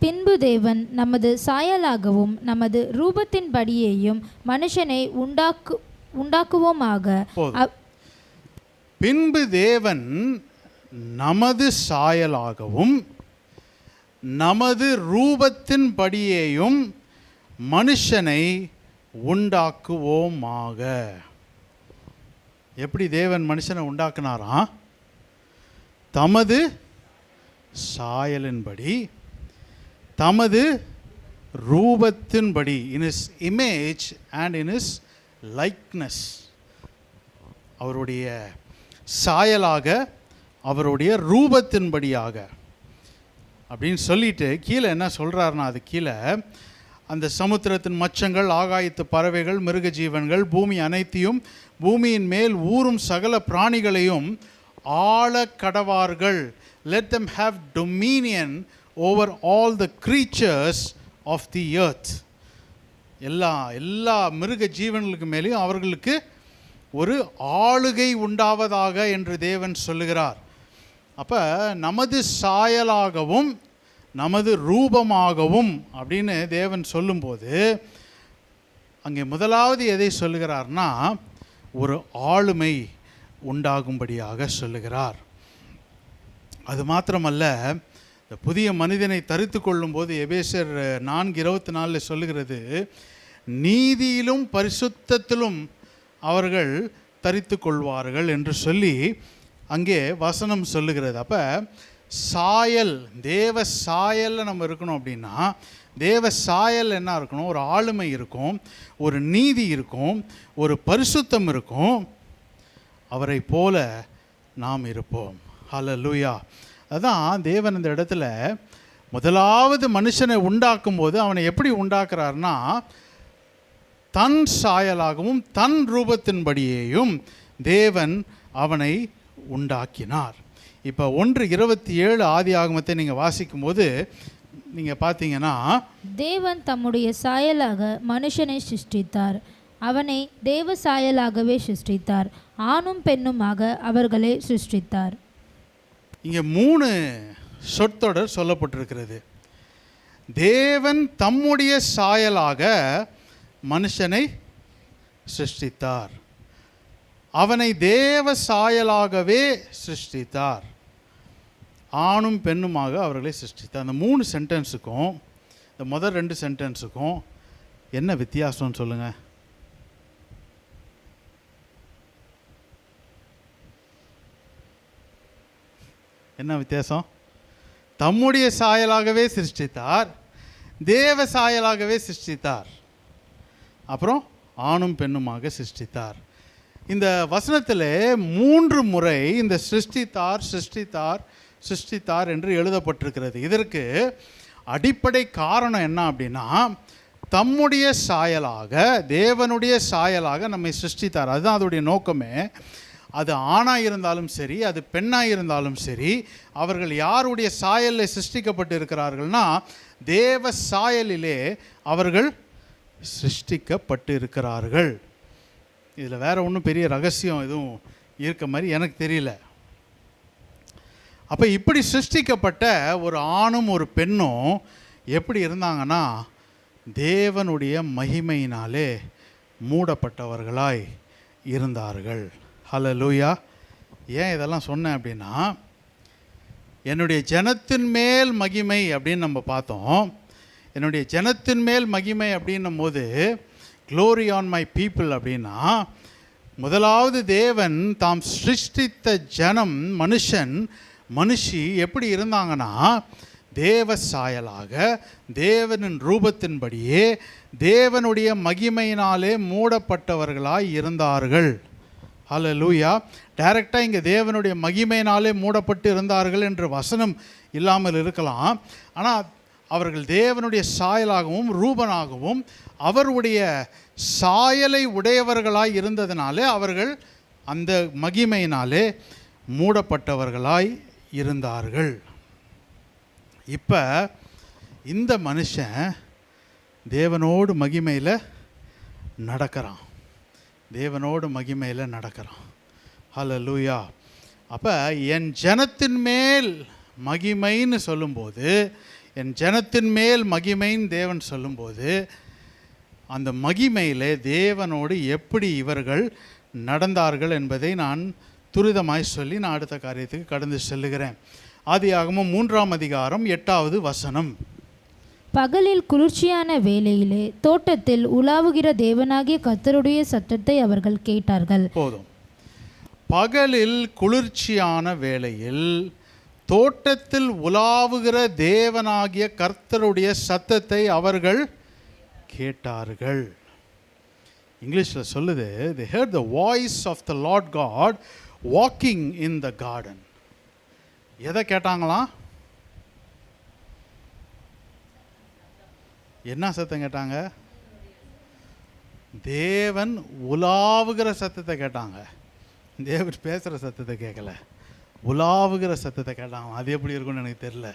S2: பின்பு தேவன் நமது சாயலாகவும் நமது ரூபத்தின்படியேயும் மனுஷனை உண்டாக்குவோமாக.
S1: பின்பு தேவன் நமது சாயலாகவும் நமது ரூபத்தின்படியேயும் மனுஷனை உண்டாக்குவோமாக. எப்படி தேவன் மனுஷனை உண்டாக்குனாராம்? தமது சாயலின்படி, தமது ரூபத்தின்படி, in his image and in his likeness. அவருடைய சாயலாக, அவருடைய ரூபத்தின்படியாக அப்படின்னு சொல்லிட்டு கீழே என்ன சொல்கிறாருன்னா, அது கீழே அந்த சமுத்திரத்தின் மச்சங்கள், ஆகாயத்து பறவைகள், மிருக ஜீவன்கள், பூமி அனைத்தையும், பூமியின் மேல் ஊறும் சகல பிராணிகளையும் ஆள கடவார்கள். Let them have dominion over all the creatures of the earth. எல்லா மிருக ஜீவன்களுக்கு மேலேயும் அவர்களுக்கு ஒரு ஆளுகை உண்டாவதாக என்று தேவன் சொல்லுகிறார். அப்போ நமது சாயலாகவும் நமது ரூபமாகவும் அப்படின்னு தேவன் சொல்லும்போது அங்கே முதலாவது எதை சொல்லுகிறார்னா, ஒரு ஆளுமை உண்டாகும்படியாக சொல்லுகிறார். அது மாத்திரமல்ல, இந்த புதிய மனிதனை தரித்து கொள்ளும்போது எபேசியர் 4:24 சொல்லுகிறது, நீதியிலும் பரிசுத்தத்திலும் அவர்கள் தரித்து கொள்வார்கள் என்று சொல்லி அங்கே வசனம் சொல்லுகிறது. அப்போ சாயல், தேவ சாயலில் நம்ம இருக்கணும் அப்படின்னா, தேவ சாயல் என்ன இருக்கணும்? ஒரு ஆளுமை இருக்கும், ஒரு நீதி இருக்கும், ஒரு பரிசுத்தம் இருக்கும். அவரை போல நாம் இருப்போம். ஹல்லேலூயா. அதான் தேவன் இந்த இடத்துல முதலாவது மனுஷனை உண்டாக்கும் போது அவனை எப்படி உண்டாக்குறாருன்னா, தன் சாயலாகவும் தன் ரூபத்தின்படியேயும் தேவன் அவனை உண்டாக்கினார். இப்போ 1:27 ஆதியாகமத்தை நீங்கள் வாசிக்கும் போது நீங்கள் பார்த்தீங்கன்னா,
S2: தேவன் தம்முடைய சாயலாக மனுஷனை சிருஷ்டித்தார், அவனை தேவ சாயலாகவே சிருஷ்டித்தார், ஆணும் பெண்ணுமாக அவர்களை சிருஷ்டித்தார்.
S1: இங்கே 3 சொற்றொடர் சொல்லப்பட்டிருக்கிறது. தேவன் தம்முடைய சாயலாக மனுஷனை சிருஷ்டித்தார், அவனை தேவ சாயலாகவே சிருஷ்டித்தார், ஆணும் பெண்ணுமாக அவர்களை சிருஷ்டித்தார். அந்த 3 சென்டென்ஸுக்கும் இந்த முதல் 2 சென்டென்ஸுக்கும் என்ன வித்தியாசம்னு சொல்லுங்கள். என்ன வித்தியாசம்? தம்முடைய சாயலாகவே சிருஷ்டித்தார், தேவ சாயலாகவே சிருஷ்டித்தார், அப்புறம் ஆணும் பெண்ணுமாக சிருஷ்டித்தார். இந்த வசனத்தில் 3 முறை இந்த சிருஷ்டித்தார் சிருஷ்டித்தார் சிருஷ்டித்தார் என்று எழுதப்பட்டிருக்கிறது. இதற்கு அடிப்படை காரணம் என்ன அப்படின்னா, தம்முடைய சாயலாக, தேவனுடைய சாயலாக நம்மை சிருஷ்டித்தார். அதுதான் அதோடைய நோக்கமே. அது ஆணாக இருந்தாலும் சரி, அது பெண்ணாக இருந்தாலும் சரி, அவர்கள் யாருடைய சாயலில் சிருஷ்டிக்கப்பட்டு இருக்கிறார்கள்னா, தேவ சாயலிலே அவர்கள் சிருஷ்டிக்கப்பட்டு இருக்கிறார்கள். இதில் வேற ஒன்றும் பெரிய ரகசியம் எதுவும் இருக்க மாதிரி எனக்கு தெரியல. அப்போ இப்படி சிருஷ்டிக்கப்பட்ட ஒரு ஆணும் ஒரு பெண்ணும் எப்படி இருந்தாங்கன்னா, தேவனுடைய மகிமையினாலே மூடப்பட்டவர்களாய் இருந்தார்கள். ஹல்லேலூயா. ஏன் இதெல்லாம் சொன்னேன் அப்படின்னா, என்னுடைய ஜனத்தின் மேல் மகிமை அப்படின்னு நம்ம பார்த்தோம். என்னுடைய ஜனத்தின் மேல் மகிமை அப்படின்னும் போது, க்ளோரி ஆன் மை பீப்புள் அப்படின்னா, முதலாவது தேவன் தாம் சிருஷ்டித்த ஜனம், மனுஷி எப்படி இருந்தாங்கன்னா, தேவ சாயலாக தேவனின் ரூபத்தின்படியே தேவனுடைய மகிமையினாலே மூடப்பட்டவர்களாய் இருந்தார்கள். ஹல்லேலூயா. டைரெக்டாக இங்கே தேவனுடைய மகிமையினாலே மூடப்பட்டு இருந்தார்கள் என்று வசனம் இல்லாமல் இருக்கலாம். ஆனால் அவர்கள் தேவனுடைய சாயலாகவும் ரூபனாகவும் அவருடைய சாயலை உடையவர்களாய் இருந்ததினாலே அவர்கள் அந்த மகிமையினாலே மூடப்பட்டவர்களாய் இருந்தார்கள். இப்போ இந்த மனுஷன் தேவனோடு மகிமையில் நடக்கிறான், தேவனோடு மகிமையில் நடக்கிறான். ஹல்லேலூயா. அப்போ என் ஜனத்தின் மேல் மகிமைன்னு சொல்லும்போது, என் ஜனத்தின் மேல் மகிமைன்னு தேவன் சொல்லும்போது, அந்த மகிமையில் தேவனோடு எப்படி இவர்கள் நடந்தார்கள் என்பதை நான் துரிதமாய் சொல்லி நான் அடுத்த காரியத்துக்கு கடந்து செல்லுகிறேன். ஆதியாகமம் 3ஆம் அதிகாரம் 8வது வசனம்.
S2: பகலில் குளிர்ச்சியான வேளையிலே தோட்டத்தில் உலாவுகிற தேவனாகிய கர்த்தருடைய சத்தத்தை அவர்கள் கேட்டார்கள்.
S1: போதும். பகலில் குளிர்ச்சியான வேளையில் தோட்டத்தில் உலாவுகிற தேவனாகிய கர்த்தருடைய சத்தத்தை அவர்கள் கேட்டார்கள். இங்கிலீஷில் சொல்லுது, they heard the voice of the Lord God walking in the garden. எதை கேட்டாங்களாம்? என்ன சத்தம் கேட்டாங்க? தேவன் உலாவுகிற சத்தத்தை கேட்டாங்க. தேவன் பேசுகிற சத்தத்தை கேட்கல, உலாவுகிற சத்தத்தை கேட்டாங்க. அது எப்படி இருக்குன்னு எனக்கு தெரியல.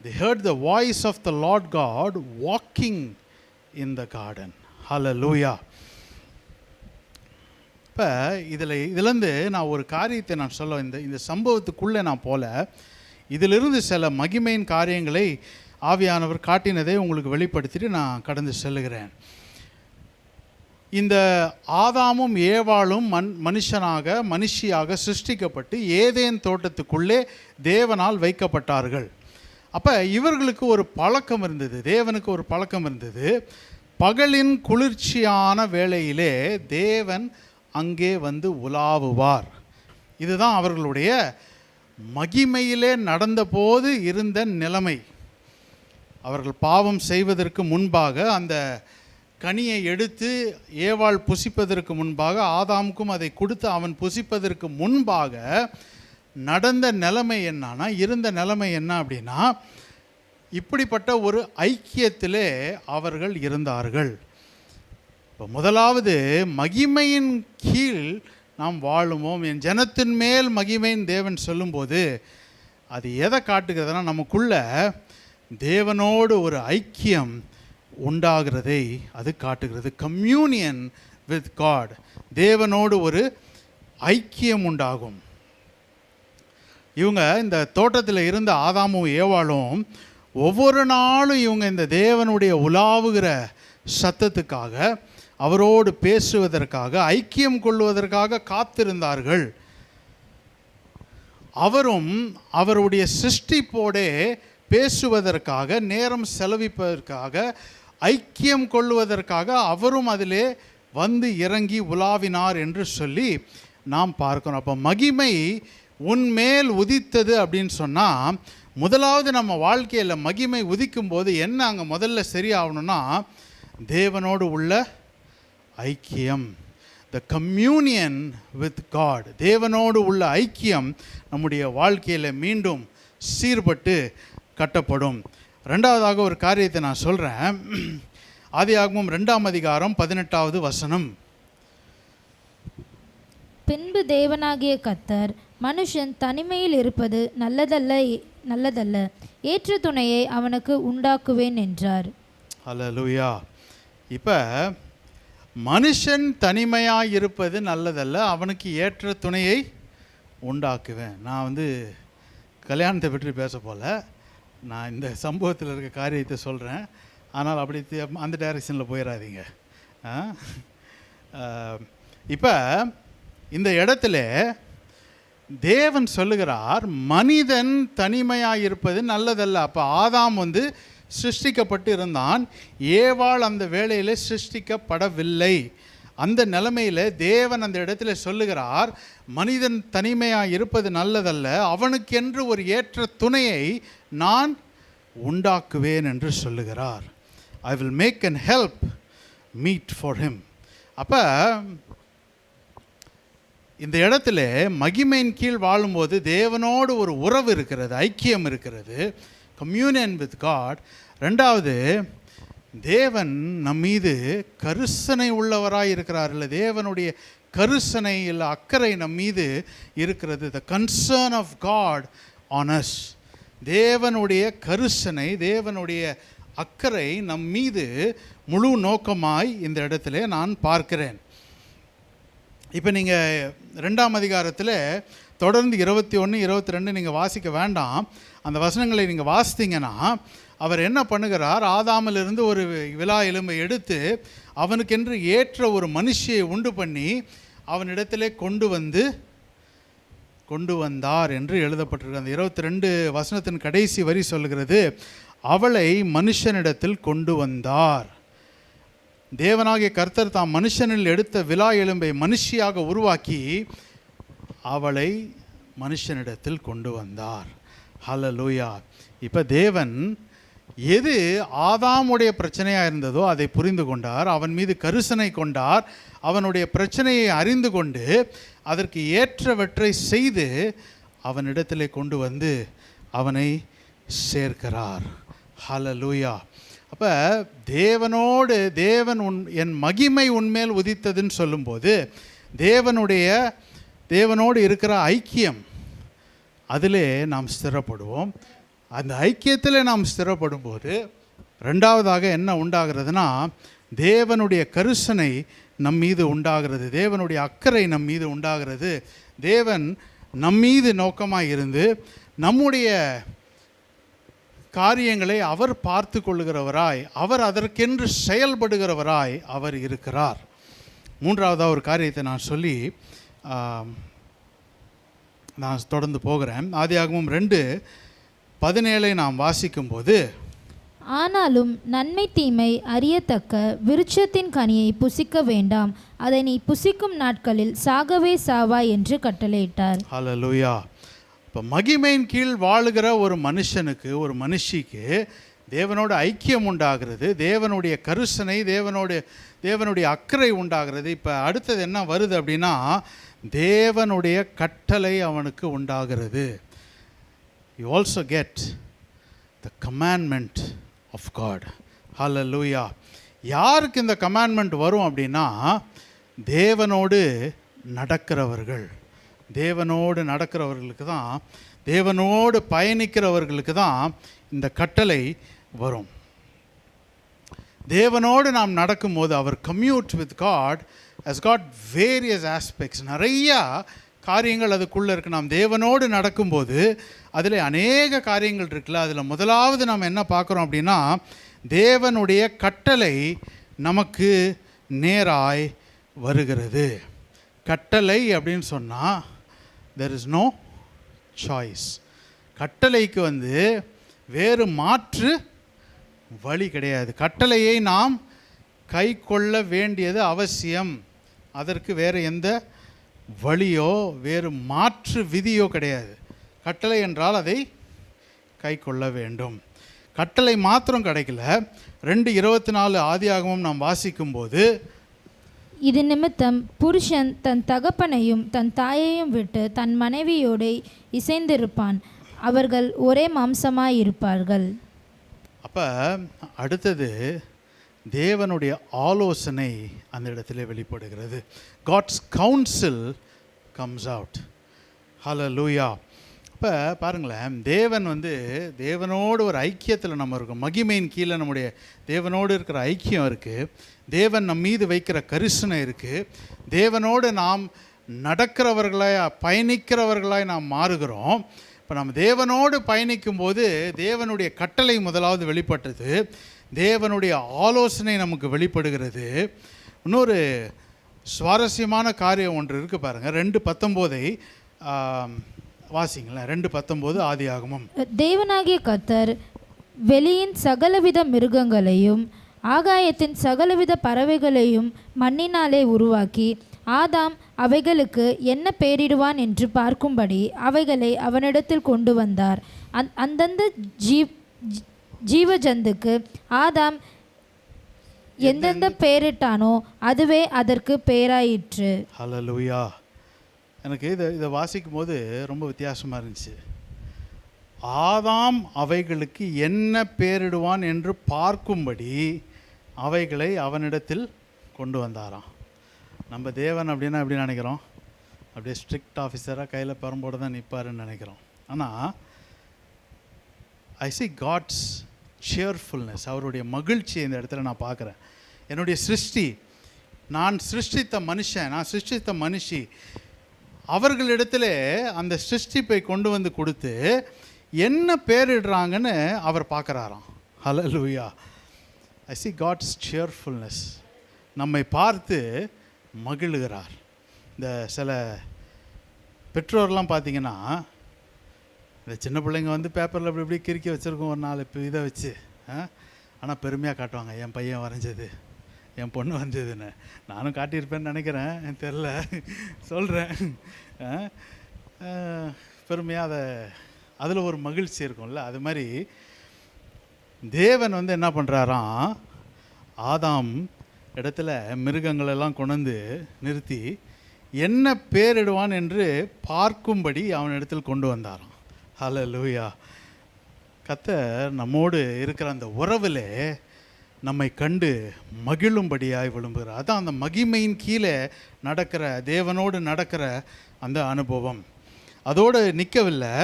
S1: They heard the voice of the Lord God walking in the garden. Hallelujah. இப்போ இதிலேருந்து நான் ஒரு காரியத்தை நான் சொல்ல, இந்த சம்பவத்துக்குள்ளே நான் போல, இதிலிருந்து சில மகிமையின் காரியங்களை ஆவியானவர் காட்டினதை உங்களுக்கு வெளிப்படுத்திட்டு நான் கடந்து செல்லுகிறேன். இந்த ஆதாமும் ஏவாளும் மனுஷியாக சிருஷ்டிக்கப்பட்டு ஏதேன் தோட்டத்துக்குள்ளே தேவனால் வைக்கப்பட்டார்கள். அப்போ இவர்களுக்கு ஒரு பழக்கம் இருந்தது, தேவனுக்கு ஒரு பழக்கம் இருந்தது. பகலின் குளிர்ச்சியான வேளையிலே தேவன் அங்கே வந்து உலாவுவார். இதுதான் அவர்களுடைய மகிமையிலே நடந்தபோது இருந்த நிலைமை. அவர்கள் பாவம் செய்வதற்கு முன்பாக அந்த கனியை எடுத்து ஏவாள் புசிப்பதற்கு முன்பாக, ஆதாமுக்கும் அதை கொடுத்து அவன் புசிப்பதற்கு முன்பாக நடந்த நிலைமை என்னன்னா, இருந்த நிலைமை என்ன அப்படின்னா, இப்படிப்பட்ட ஒரு ஐக்கியத்திலே அவர்கள் இருந்தார்கள். இப்போ முதலாவது, மகிமையின் கீழ் நாம் வாழுவோம், என் ஜனத்தின் மேல் மகிமையின் தேவன் சொல்லும்போது அது எதை காட்டுகிறதுனா, நமக்குள்ள தேவனோடு ஒரு ஐக்கியம் உண்டாகிறதை அது காட்டுகிறது. கம்யூனியன் வித் காட், தேவனோடு ஒரு ஐக்கியம் உண்டாகும். இவங்க இந்த தோட்டத்தில் இருந்த ஆதாமும் ஏவாளும் ஒவ்வொரு நாளும் இவங்க இந்த தேவனுடைய உலாவுகிற சத்தத்துக்காக, அவரோடு பேசுவதற்காக, ஐக்கியம் கொள்வதற்காக காத்திருந்தார்கள். அவரும் அவருடைய சிருஷ்டிப்போடே பேசுவதற்காக, நேரம் செலவிப்பதற்காக, ஐக்கியம் கொள்வதற்காக அவரும் அதிலே வந்து இறங்கி உலாவினார் என்று சொல்லி நாம் பார்க்கணும். அப்போ மகிமை உன்மேல் உதித்தது அப்படின்னு சொன்னால், முதலாவது நம்ம வாழ்க்கையில் மகிமை உதிக்கும் போது என்ன அங்கே முதல்ல சரியாகணும்னா, தேவனோடு உள்ள ஐக்கியம், த கம்யூனியன் வித் காட், தேவனோடு உள்ள ஐக்கியம் நம்முடைய வாழ்க்கையில் மீண்டும் சீர்பட்டு கட்டப்படும். ரெண்டாவதாக ஒரு காரியத்தை நான் சொல்கிறேன். ஆதியாகமம் 2ஆம் அதிகாரம் 18வது வசனம்.
S2: பின்பு தேவனாகிய கர்த்தர், மனுஷன் தனிமையில் இருப்பது நல்லதல்ல, ஏற்ற துணையை அவனுக்கு உண்டாக்குவேன் என்றார்.
S1: அல்லேலூயா. இப்போ மனுஷன் தனிமையாக இருப்பது நல்லதல்ல, அவனுக்கு ஏற்ற துணையை உண்டாக்குவேன். நான் கல்யாணத்தை பற்றி பேச போல, நான் இந்த சம்பவத்தில் இருக்க காரியத்தை சொல்கிறேன். ஆனால் அப்படி அந்த டைரக்ஷனில் போயிடாதீங்க. இப்போ இந்த இடத்துல தேவன் சொல்லுகிறார், மனிதன் தனிமையாக இருப்பது நல்லதல்ல. அப்போ ஆதாம் சிருஷ்டிக்கப்பட்டு இருந்தான், ஏவாள் அந்த வேளையில் சிருஷ்டிக்கப்படவில்லை. அந்த நிலைமையில் தேவன் அந்த இடத்துல சொல்லுகிறார், மனிதன் தனிமையாக இருப்பது நல்லதல்ல, அவனுக்கென்று ஒரு ஏற்ற துணையை நான் உண்டாக்குவேன் என்று சொல்லுகிறார். I will make an help meet for him. அப்போ இந்த இடத்துல மகிமையின் கீழ் வாழும்போது தேவனோடு ஒரு உறவு இருக்கிறது, ஐக்கியம் இருக்கிறது, கம்யூனியன் வித் காட். ரெண்டாவது, தேவன் நம் மீது கருசனை உள்ளவராய் இருக்கிறார். இல்லை, தேவனுடைய கருசனை இல்லை அக்கறை நம் மீது இருக்கிறது. The concern of God on us, தேவனுடைய கருசனை, தேவனுடைய அக்கறை நம் மீது முழு நோக்கமாய் இந்த இடத்துல நான் பார்க்கிறேன். இப்போ நீங்கள் 2ஆம் அதிகாரத்தில் தொடர்ந்து 21, 22 நீங்கள் வாசிக்க வேண்டாம். அந்த வசனங்களை நீங்கள் வாசித்தீங்கன்னா, அவர் என்ன பண்ணுகிறார், ஆதாமிலிருந்து ஒரு விலா எலும்பை எடுத்து அவனுக்கென்று ஏற்ற ஒரு மனுஷியை உண்டு பண்ணி அவனிடத்திலே கொண்டு வந்தார் என்று எழுதப்பட்டிருக்கு. அந்த 22 வசனத்தின் கடைசி வரி சொல்லுகிறது, அவளை மனுஷனிடத்தில் கொண்டு வந்தார். தேவனாகிய கர்த்தர் தாம் மனுஷனில் எடுத்த விலா எலும்பை மனுஷியாக உருவாக்கி அவளை மனுஷனிடத்தில் கொண்டு வந்தார். ஹல்லேலூயா. இப்போ தேவன் எது ஆதாமுடைய பிரச்சனையாக இருந்ததோ அதை புரிந்து கொண்டார், அவன் மீது கருசனை கொண்டார், அவனுடைய பிரச்சனையை அறிந்து கொண்டு அதற்கு ஏற்றவற்றை செய்து அவனிடத்திலே கொண்டு வந்து அவனை சேர்க்கிறார். ஹல்லேலூயா. அப்போ தேவன் என் மகிமை உன்மேல் உதித்ததுன்னு சொல்லும்போது தேவனோடு இருக்கிற ஐக்கியம், அதிலே நாம் ஸ்திரப்படுவோம். அந்த ஐக்கியத்தில் நாம் ஸ்திரப்படும் போது ரெண்டாவதாக என்ன உண்டாகிறதுனா, தேவனுடைய கருசனை நம் மீது உண்டாகிறது, தேவனுடைய அக்கறை நம் மீது உண்டாகிறது. தேவன் நம் மீது நோக்கமாக இருந்து நம்முடைய காரியங்களை அவர் பார்த்து கொள்ளுகிறவராய், அவர் அதற்கென்று செயல்படுகிறவராய் அவர் இருக்கிறார். மூன்றாவதாக ஒரு காரியத்தை நான் சொல்லி நான் தொடர்ந்து போகிறேன். ஆதியாகமம் 2:17 நாம் வாசிக்கும்போது,
S2: ஆனாலும் நன்மை தீமை அறியத்தக்க விருட்சத்தின் கனியை புசிக்க வேண்டாம், அதை நீ புசிக்கும் நாட்களில் சாகவே சாவாய் என்று கட்டளையிட்டார்.
S1: ஹல்லேலூயா. இப்போ மகிமையின் கீழ் வாழுகிற ஒரு மனுஷனுக்கு, ஒரு மனுஷிக்கு தேவனோட ஐக்கியம் உண்டாகிறது, தேவனுடைய கருசனை, தேவனுடைய அக்கறை உண்டாகிறது. இப்போ அடுத்தது என்ன வருது அப்படின்னா, தேவனுடைய கட்டளை அவனுக்கு உண்டாகிறது. You also get the commandment of God. Hallelujah. யாருக்கு இந்த கமாண்ட்மெண்ட் வரும் அப்படின்னா, தேவனோடு நடக்கிறவர்களுக்கு தான், தேவனோடு பயணிக்கிறவர்களுக்கு தான் இந்த கட்டளை வரும். தேவனோடு நாம் நடக்கும்போது, அவர் commune with God has God various aspects, நிறையா காரியங்கள் அதுக்குள்ளே இருக்குது. நாம் தேவனோடு நடக்கும்போது அதில் அநேக காரியங்கள் இருக்குல்ல. அதில் முதலாவது நாம் என்ன பார்க்குறோம் அப்படின்னா, தேவனுடைய கட்டளை நமக்கு நேராய் வருகிறது. கட்டளை அப்படின்னு சொன்னால் there is no choice. கட்டளைக்கு வேறு மாற்று வழி கிடையாது. கட்டளையை நாம் கை கொள்ள வேண்டியது அவசியம். அதற்கு வேறு எந்த வழியோ வேறு மாற்று விதியோ கிடையாது. கட்டளை என்றால் அதை கை கொள்ள வேண்டும். கட்டளை மாத்திரம் கிடைக்கல. 2:24 ஆதியாகமம் நாம் வாசிக்கும்போது,
S2: இது நிமித்தம் புருஷன் தன் தகப்பனையும் தன் தாயையும் விட்டு தன் மனைவியோடு இசைந்திருப்பான், அவர்கள் ஒரே மாம்சமாயிருப்பார்கள்.
S1: அப்போ அடுத்தது தேவனுடைய ஆலோசனை அந்த இடத்துல வெளிப்படுகிறது. God's council comes out. Hallelujah. இப்போ பாருங்களேன், தேவனோடு ஒரு ஐக்கியத்தில் நம்ம இருக்கோம். மகிமையின் கீழே நம்முடைய தேவனோடு இருக்கிற ஐக்கியம் இருக்குது. தேவன் நம் மீது வைக்கிற கரிசனை இருக்குது. தேவனோடு நாம் நடக்கிறவர்களாய், பயணிக்கிறவர்களாய் நாம் மாறுகிறோம். இப்போ நம்ம தேவனோடு பயணிக்கும்போது தேவனுடைய கட்டளை முதலாவது வெளிப்பட்டது, தேவனுடைய ஆலோசனை நமக்கு வெளிப்படுகிறது. இன்னொரு சுவாரஸ்யமான காரியம் ஒன்று இருக்குது பாருங்கள். 2:19 வாசிங்களேன். 2:19 ஆதியாகமம்.
S2: தேவனாகிய கர்த்தர் வெளியின் சகலவித மிருகங்களையும் ஆகாயத்தின் சகலவித பறவைகளையும் மண்ணினாலே உருவாக்கி, ஆதாம் அவைகளுக்கு என்ன பெயரிடுவான் என்று பார்க்கும்படி அவைகளை அவனிடத்தில் கொண்டு வந்தார். அந்தந்த ஜீவஜந்துக்கு ஆதாம் எந்தெந்த பெயரிட்டானோ அதுவே அதற்கு பெயராயிற்று.
S1: ஹல்லேலூயா. எனக்கு இதை வாசிக்கும் போது ரொம்ப வித்தியாசமாக இருந்துச்சு. ஆதாம் அவைகளுக்கு என்ன பெயரிடுவான் என்று பார்க்கும்படி அவைகளை அவனிடத்தில் கொண்டு வந்தாராம். நம்ம தேவன் அப்படின்னா எப்படி நினைக்கிறோம்? அப்படியே ஸ்ட்ரிக்ட் ஆஃபீஸராக கையில் பரம்போடு தான் நிற்பாருன்னு நினைக்கிறோம். ஆனால் ஐ சி காட்ஸ் சியர்ஃபுல்னஸ், அவருடைய மகிழ்ச்சி இந்த இடத்துல நான் பார்க்குறேன். என்னுடைய சிருஷ்டி, நான் சிருஷ்டித்த மனுஷி, அவர்களிடத்தில் அந்த சிருஷ்டிப்பை கொண்டு வந்து கொடுத்து என்ன பேரிடுறாங்கன்னு அவர் பார்க்குறாராம். ஹல்லேலூயா. ஐ சி காட்ஸ் சியர்ஃபுல்னஸ். நம்மை பார்த்து மகிழுகிறார். இந்த சில பெற்றோர்லாம் பார்த்தீங்கன்னா, இந்த சின்ன பிள்ளைங்க பேப்பரில் இப்படி இப்படி கிறுக்கி வச்சுருக்கோம் ஒரு 4 இதை வச்சு, ஆனால் பெருமையாக காட்டுவாங்க, என் பையன் வரைஞ்சது, என் பொண்ணு வரைஞ்சதுன்னு. நானும் காட்டியிருப்பேன்னு நினைக்கிறேன், தெரில, சொல்கிறேன். பெருமையாக அதில் ஒரு மகிழ்ச்சி இருக்கும்ல. அது மாதிரி தேவன் என்ன பண்ணுறாராம், ஆதாம் இடத்துல மிருகங்களெல்லாம் கொண்டு நிறுத்தி என்ன பேரிடுவான் என்று பார்க்கும்படி அவன் இடத்தில் கொண்டு வந்தாராம். ஹல்லேலூயா. கர்த்தர் நம்மோடு இருக்கிற அந்த உறவில் நம்மை கண்டு மகிழும்படியாய் விரும்புகிறார். அதான் அந்த மகிமையின் கீழே நடக்கிற, தேவனோடு நடக்கிற அந்த அனுபவம். அதோடு நிற்கவில்லை,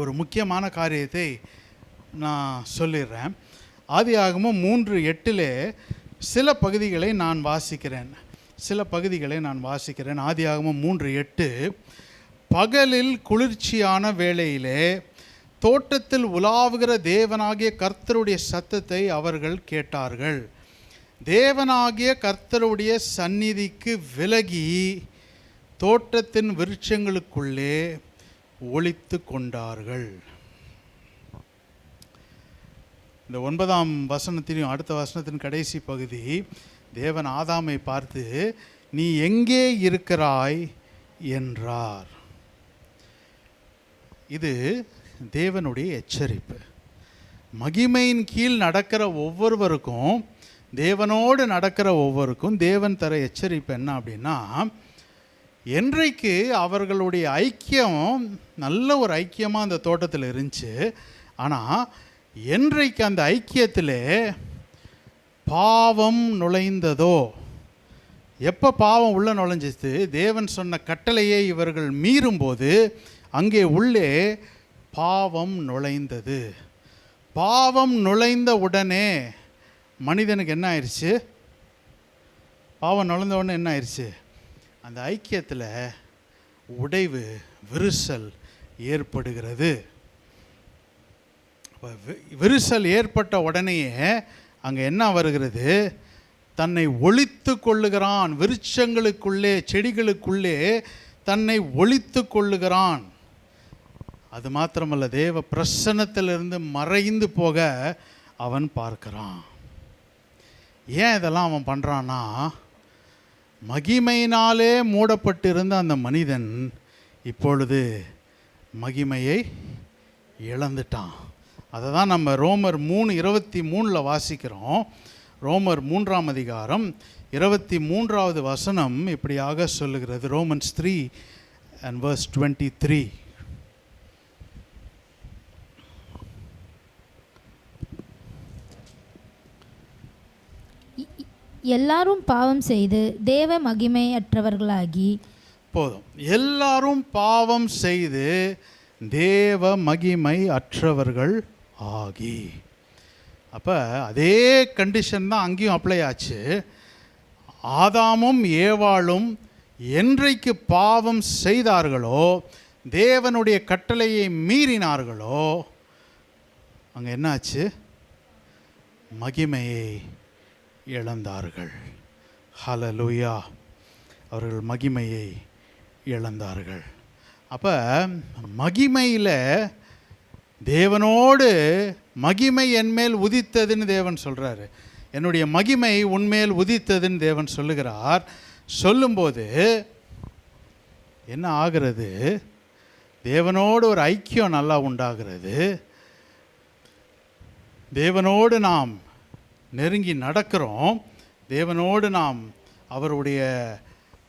S1: ஒரு முக்கியமான காரியத்தை நான் சொல்லிடுறேன். ஆதியாகமம் 3:8 சில பகுதிகளை நான் வாசிக்கிறேன். ஆதியாகமம் 3:8, பகலில் குளிர்ச்சியான வேளையிலே தோட்டத்தில் உலாவுகிற தேவனாகிய கர்த்தருடைய சத்தத்தை அவர்கள் கேட்டார்கள். தேவனாகிய கர்த்தருடைய சந்நிதிக்கு விலகி தோட்டத்தின் விருட்சங்களுக்குள்ளே ஒளித்து கொண்டார்கள். இந்த 9ஆம் வசனத்திலையும் அடுத்த வசனத்தின் கடைசி பகுதி, தேவன் ஆதாமை பார்த்து நீ எங்கே இருக்கிறாய் என்றார். இது தேவனுடைய எச்சரிப்பு. மகிமையின் கீழ் நடக்கிற ஒவ்வொருவருக்கும், தேவனோடு நடக்கிற ஒவ்வொருக்கும் தேவன் தர எச்சரிப்பு என்ன அப்படின்னா, என்றைக்கு அவர்களுடைய ஐக்கியம் நல்ல ஒரு ஐக்கியமாக அந்த தோட்டத்தில் இருந்துச்சு, ஆனால் என்றைக்கு அந்த ஐக்கியத்தில் பாவம் நுழைந்ததோ, எப்போ பாவம் உள்ளே நுழைஞ்சிச்சு, தேவன் சொன்ன கட்டளையை இவர்கள் மீறும்போது அங்கே உள்ளே பாவம் நுழைந்தது. பாவம் நுழைந்த உடனே மனிதனுக்கு என்ன ஆயிடுச்சு? பாவம் நுழைந்த உடனே என்ன ஆயிடுச்சு? அந்த ஐக்கியத்தில் உடைவு, விரிசல் ஏற்படுகிறது. விரிசல் ஏற்பட்ட உடனேயே அங்கே என்ன வருகிறது? தன்னை ஒளித்து கொள்ளுகிறான். விருட்சங்களுக்குள்ளே, செடிகளுக்குள்ளே தன்னை ஒளித்து கொள்ளுகிறான். அது மாத்திரமல்ல, தேவ பிரசன்னத்திலிருந்து மறைந்து போக அவன் பார்க்கிறான். ஏன் இதெல்லாம் அவன் பண்ணுறான்னா, மகிமையினாலே மூடப்பட்டிருந்த அந்த மனிதன் இப்பொழுது மகிமையை இழந்துட்டான். அதை தான் நம்ம ரோமர் 3:23 வாசிக்கிறோம். ரோமர் 3ஆம் அதிகாரம் 23வது வசனம் இப்படியாக சொல்லுகிறது. ரோமன்ஸ் 3:23.
S2: எல்லாரும் பாவம் செய்து தேவ மகிமையற்றவர்களாகி.
S1: போதும். எல்லாரும் பாவம் செய்து தேவ மகிமை அற்றவர்கள் ஆகி. அப்போ அதே கண்டிஷன் தான் அங்கேயும் அப்ளை ஆச்சு. ஆதாமும் ஏவாளும் என்றைக்கு பாவம் செய்தார்களோ, தேவனுடைய கட்டளையை மீறினார்களோ, அங்கே என்னாச்சு? மகிமையை இழந்தார்கள். ஹல்லேலூயா. அவர்கள் மகிமையை இழந்தார்கள். அப்போ மகிமையில் தேவனோடு மகிமை என்மேல் உதித்ததுன்னு தேவன் சொல்கிறாரு. என்னுடைய மகிமை உன்மேல் உதித்ததுன்னு தேவன் சொல்லுகிறார். சொல்லும்போது என்ன ஆகிறது? தேவனோடு ஒரு ஐக்கியம் நல்லா உண்டாகிறது. தேவனோடு நாம் நெருங்கி நடக்கிறோம். தேவனோடு நாம் அவருடைய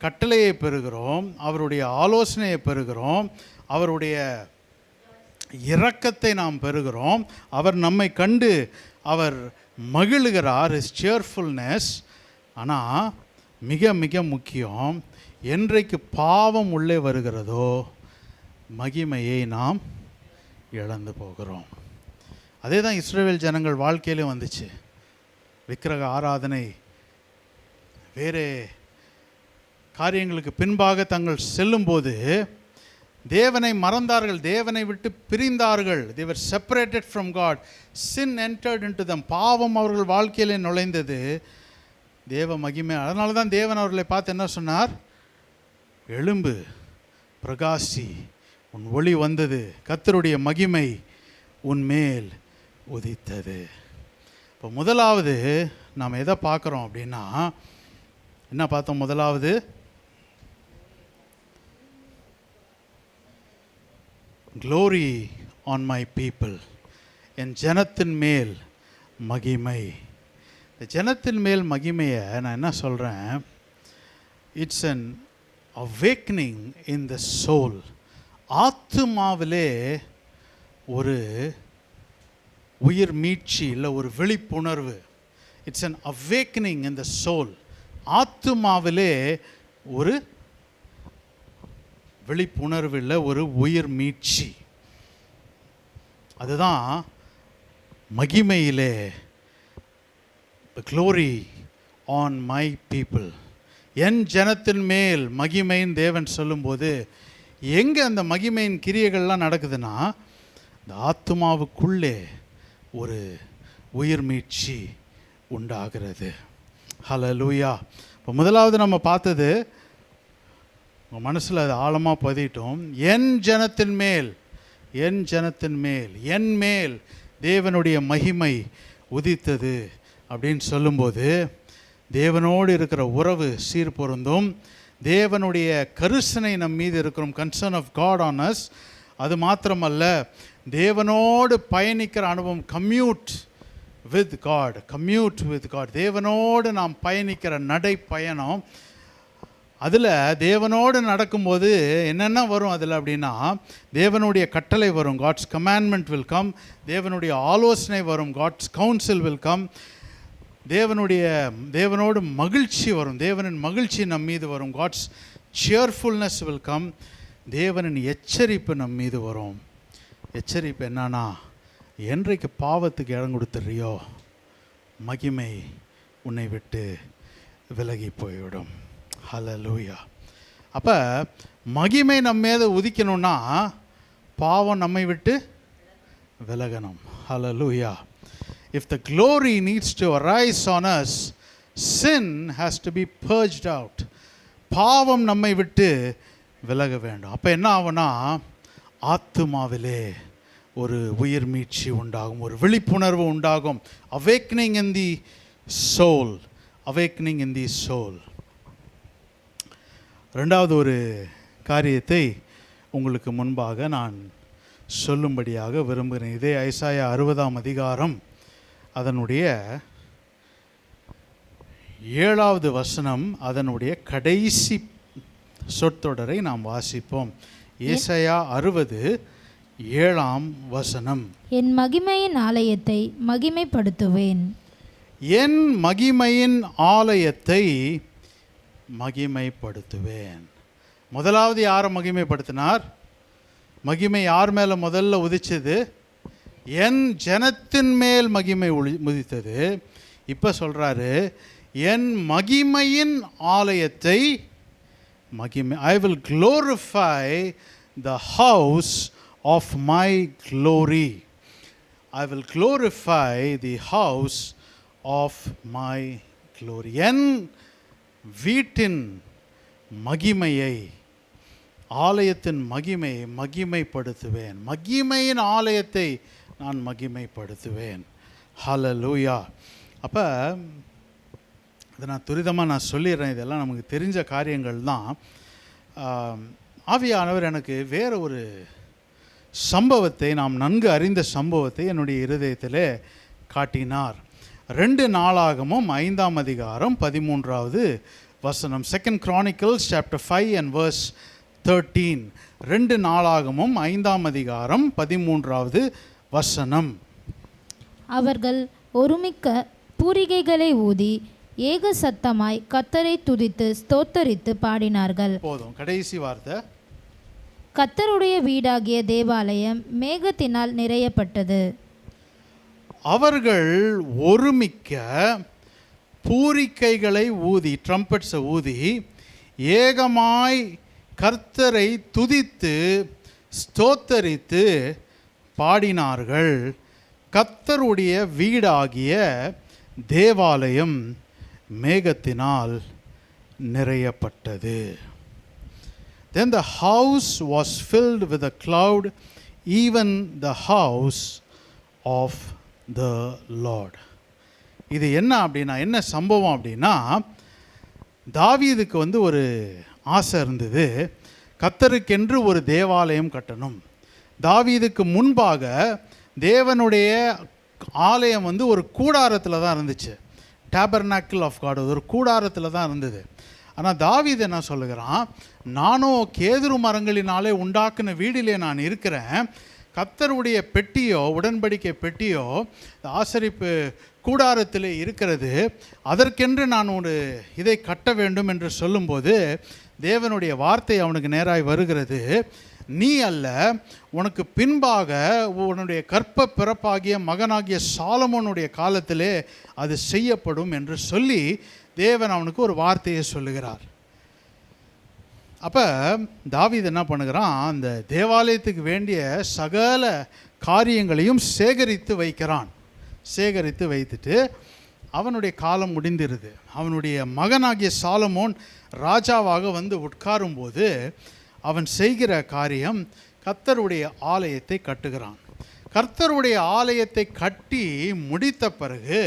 S1: கட்டளையை பெறுகிறோம், அவருடைய ஆலோசனையை பெறுகிறோம், அவருடைய இரக்கத்தை நாம் பெறுகிறோம். அவர் நம்மை கண்டு அவர் மகிழுகிறார், இஸ் சியர்ஃபுல்னஸ். ஆனால் மிக மிக முக்கியம், என்றைக்கு பாவம் உள்ளே வருகிறதோ மகிமையை நாம் இழந்து போகிறோம். அதே தான் இஸ்ரவேல் ஜனங்கள் வாழ்க்கையிலும் வந்துச்சு. விக்கிரக ஆராதனை, வேறு காரியங்களுக்கு பின்பாக தங்கள் செல்லும்போது தேவனை மறந்தார்கள், தேவனை விட்டு பிரிந்தார்கள். they were separated from God. sin entered into them. பாவம் அவர்கள் வாழ்க்கையிலே நுழைந்தது. தேவ மகிமை. அதனால தான் தேவன் அவர்களை பார்த்து என்ன சொன்னார்? எழும்பு, பிரகாசி, உன் ஒளி வந்தது, கர்த்தருடைய மகிமை உன்மேல் உதித்தது. இப்போ முதலாவது நாம் எதை பார்க்குறோம் அப்படின்னா, என்ன பார்த்தோம்? முதலாவது க்ளோரி ஆன் மை பீப்புள். என் ஜனத்தின் மேல் மகிமை. இந்த ஜனத்தின் மேல் மகிமையை நான் என்ன சொல்கிறேன்? It's an awakening in the soul. ஆத்துமாவிலே ஒரு உயிர் மீட்சி, இல்லை ஒரு விழிப்புணர்வு. It's an awakening in the soul. ஆத்துமாவிலே ஒரு விழிப்புணர்வில் ஒரு உயிர் மீட்சி. அதுதான் மகிமையிலே க்ளோரி ஆன் மை பீப்புள். என் ஜனத்தின் மேல் மகிமைன்னு தேவன் சொல்லும்போது எங்கே அந்த மகிமையின் கிரியைகள்லாம் நடக்குதுன்னா, இந்த ஆத்துமாவுக்குள்ளே ஒரு உயிர் மீட்சி உண்டாகிறது. ஹல்லேலூயா. இப்போ முதலாவது நம்ம பார்த்தது உங்கள் மனசில் அது ஆழமாக பதிட்டோம். என் ஜனத்தின் மேல் என் மேல் தேவனுடைய மகிமை உதித்தது அப்படின்னு சொல்லும்போது தேவனோடு இருக்கிற உறவு சீர்பொருந்தும். தேவனுடைய கருசனை நம் மீது இருக்கிறோம், concern of God on us. அது மாத்திரமல்ல, தேவனோடு பயணிக்கிற அனுபவம், கம்யூட் வித் காட், தேவனோடு நாம் பயணிக்கிற நடை பயணம். அதில் தேவனோடு நடக்கும்போது என்னென்ன வரும் அதில் அப்படின்னா, தேவனுடைய கட்டளை வரும், காட்ஸ் கமாண்ட்மெண்ட் வில் கம். தேவனுடைய ஆலோசனை வரும், காட்ஸ் கவுன்சில் வில் கம். தேவனோடு மகிழ்ச்சி வரும், தேவனின் மகிழ்ச்சி நம் மீது வரும், காட்ஸ் சியர்ஃபுல்னஸ் வில் கம். தேவனின் எச்சரிப்பு நம் மீது வரும். எச்சரிப்பு என்னன்னா, என்றைக்கு பாவத்துக்கு இடம் கொடுத்துறியோ மகிமை உன்னை விட்டு விலகி போய்விடும். ஹல்லேலூயா. அப்போ மகிமை நம்ம மீது உதிக்கணும்னா பாவம் நம்மை விட்டு விலகணும். ஹல்லேலூயா. If the glory needs to arise on us, sin has to be purged out. பாவம் நம்மை விட்டு விலக வேண்டும். அப்போ என்ன ஆகும்னா, ஆத்துமாவிலே ஒரு உயிர் மீட்சி உண்டாகும், ஒரு விழிப்புணர்வு உண்டாகும். அவேக்னிங் இன் தி சோல். ரெண்டாவது ஒரு காரியத்தை உங்களுக்கு முன்பாக நான் சொல்லும்படியாக விரும்புகிறேன். இதே ஏசாயா 60ஆம் அதிகாரம் அதனுடைய 7வது வசனம், அதனுடைய கடைசி சொற்றொடரை நாம் வாசிப்போம். ஏசாயா 60:7 வசனம்.
S2: என் மகிமையின் ஆலயத்தை மகிமைப்படுத்துவேன்.
S1: என் மகிமையின் ஆலயத்தை மகிமைப்படுத்துவேன். முதலாவது யாரை மகிமைப்படுத்தினார்? மகிமை யார் மேலே முதல்ல உதிச்சது? என் ஜனத்தின் மேல் மகிமை உதித்தது. இப்போ சொல்கிறாரு, என் மகிமையின் ஆலயத்தை I will glorify the house of my glory. I will glorify the house of my glory. என் வீட்டின் மகிமையை, ஆலயத்தின் மகிமையை மகிமைப்படுத்துவேன். மகிமையின் ஆலயத்தை நான் மகிமைப்படுத்துவேன். ஹல்லேலூயா. அப்போ இதை நான் துரிதமாக சொல்லிடுறேன், இதெல்லாம் நமக்கு தெரிஞ்ச காரியங்கள் தான். ஆவியானவர் எனக்கு வேறு ஒரு சம்பவத்தை, நாம் நன்கு அறிந்த சம்பவத்தை என்னுடைய இருதயத்திலே காட்டினார். 2 நாளாகமும் 5ஆம் அதிகாரம் 13வது வசனம். 2 Chronicles chapter 5 and verse 13. 2 நாளாகமும் 5ஆம் அதிகாரம் 13வது வசனம்.
S2: அவர்கள் ஒருமிக்க பூரிகைகளை ஊதி ஏக சத்தமாய் கர்த்தரை துதித்து ஸ்தோத்தரித்து பாடினார்கள்.
S1: போதும், கடைசி வார்த்தை.
S2: கர்த்தருடைய வீடாகிய தேவாலயம் மேகத்தினால் நிறையப்பட்டது.
S1: அவர்கள் ஒருமிக்க பூரிக்கைகளை ஊதி, ட்ரம்பட்ஸை ஊதி, ஏகமாய் கர்த்தரை துதித்து ஸ்தோத்தரித்து பாடினார்கள். கர்த்தருடைய வீடாகிய தேவாலயம் மேகத்தினால் நிறையப்பட்டது. Then the house was filled with a cloud, even the house of the Lord. இது என்ன அப்படின்னா, என்ன சம்பவம் அப்படின்னா, தாவீதுக்கு ஒரு ஆசை இருந்தது, கர்த்தருக்கென்று ஒரு தேவாலயம் கட்டணும். தாவீதுக்கு முன்பாக தேவனுடைய ஆலயம் ஒரு கூடாரத்தில் தான் இருந்துச்சு. டேபர்னாக்கிள் ஆஃப் காட், ஒரு கூடாரத்தில் தான் இருந்தது. ஆனால் தாவீது என்ன சொல்லுகிறான், நானும் கேதுரு மரங்களினாலே உண்டாக்குன வீடிலே நான் இருக்கிறேன். கர்த்தருடைய பெட்டியோ, உடன்படிக்கை பெட்டியோ ஆசரிப்பு கூடாரத்தில் இருக்கிறது. அதற்கென்று நான் ஒரு இதை கட்ட வேண்டும் என்று சொல்லும்போது தேவனுடைய வார்த்தை அவனுக்கு நேராய் வருகிறது. நீ அல்ல, உனக்கு பின்பாக உன்னுடைய கற்ப பிறப்பாகிய மகனாகிய சாலமோனுடைய காலத்திலே அது செய்யப்படும் என்று சொல்லி தேவன் அவனுக்கு ஒரு வார்த்தையை சொல்லுகிறார். அப்போ தாவீது என்ன பண்ணுகிறான், அந்த தேவாலயத்துக்கு வேண்டிய சகல காரியங்களையும் சேகரித்து வைக்கிறான். சேகரித்து வைத்துட்டு அவனுடைய காலம் முடிந்திருது. அவனுடைய மகனாகிய சாலமோன் ராஜாவாக வந்து உட்காரும்போது அவன் செய்கிற காரியம் கர்த்தருடைய ஆலயத்தை கட்டுகிறான். கர்த்தருடைய ஆலயத்தை கட்டி முடித்த பிறகு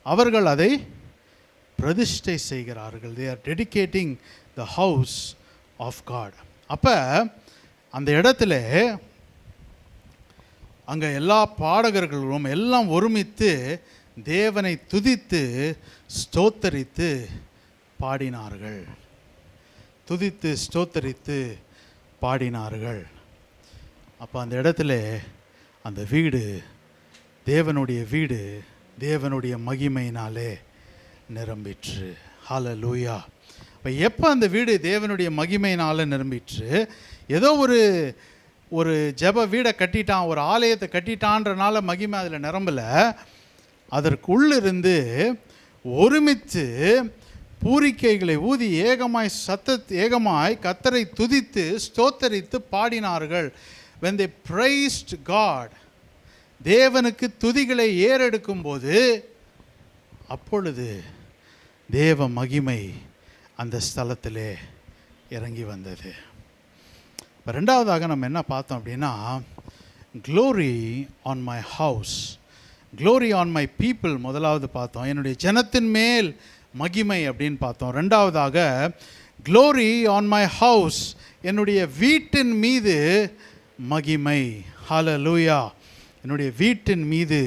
S1: அவர்கள் அதை பிரதிஷ்டை செய்கிறார்கள். they are dedicating the house of God. அப்போ அந்த இடத்துல அங்கே எல்லா பாடகர்களும் எல்லாம் ஒருமித்து தேவனை துதித்து ஸ்தோத்தரித்து பாடினார்கள். துதித்து ஸ்தோத்தரித்து பாடினார்கள். அப்போ அந்த இடத்துல அந்த வீடு, தேவனுடைய வீடு, தேவனுடைய மகிமையினாலே நிரம்பிற்று. ஹல்லேலூயா. இப்போ எப்போ அந்த வீடு தேவனுடைய மகிமையினால் நிரம்பிற்று? ஏதோ ஒரு ஜெப வீடை கட்டிட்டான், ஒரு ஆலயத்தை கட்டிட்டான்றனால மகிமை அதில் நிரம்பலை. அதற்குள்ளிருந்து ஒருமித்து பூரிக்கைகளை ஊதி ஏகமாய் கர்த்தரை துதித்து ஸ்தோத்தரித்து பாடினார்கள். when they praised God, தேவனுக்கு துதிகளை ஏறெடுக்கும் போது அப்பொழுது தேவ மகிமை அந்த ஸ்தலத்திலே இறங்கி வந்தது. இப்போ ரெண்டாவதாக நம்ம என்ன பார்த்தோம் அப்படின்னா, glory on my house, glory on my people முதலாவது பார்த்தோம். என்னுடைய ஜனத்தின் மேல் மகிமை அப்படின்னு பார்த்தோம். ரெண்டாவதாக க்ளோரி ஆன் மை ஹவுஸ், என்னுடைய வீட்டின் மீது மகிமை. ஹல்லேலூயா. என்னுடைய வீட்டின் மீது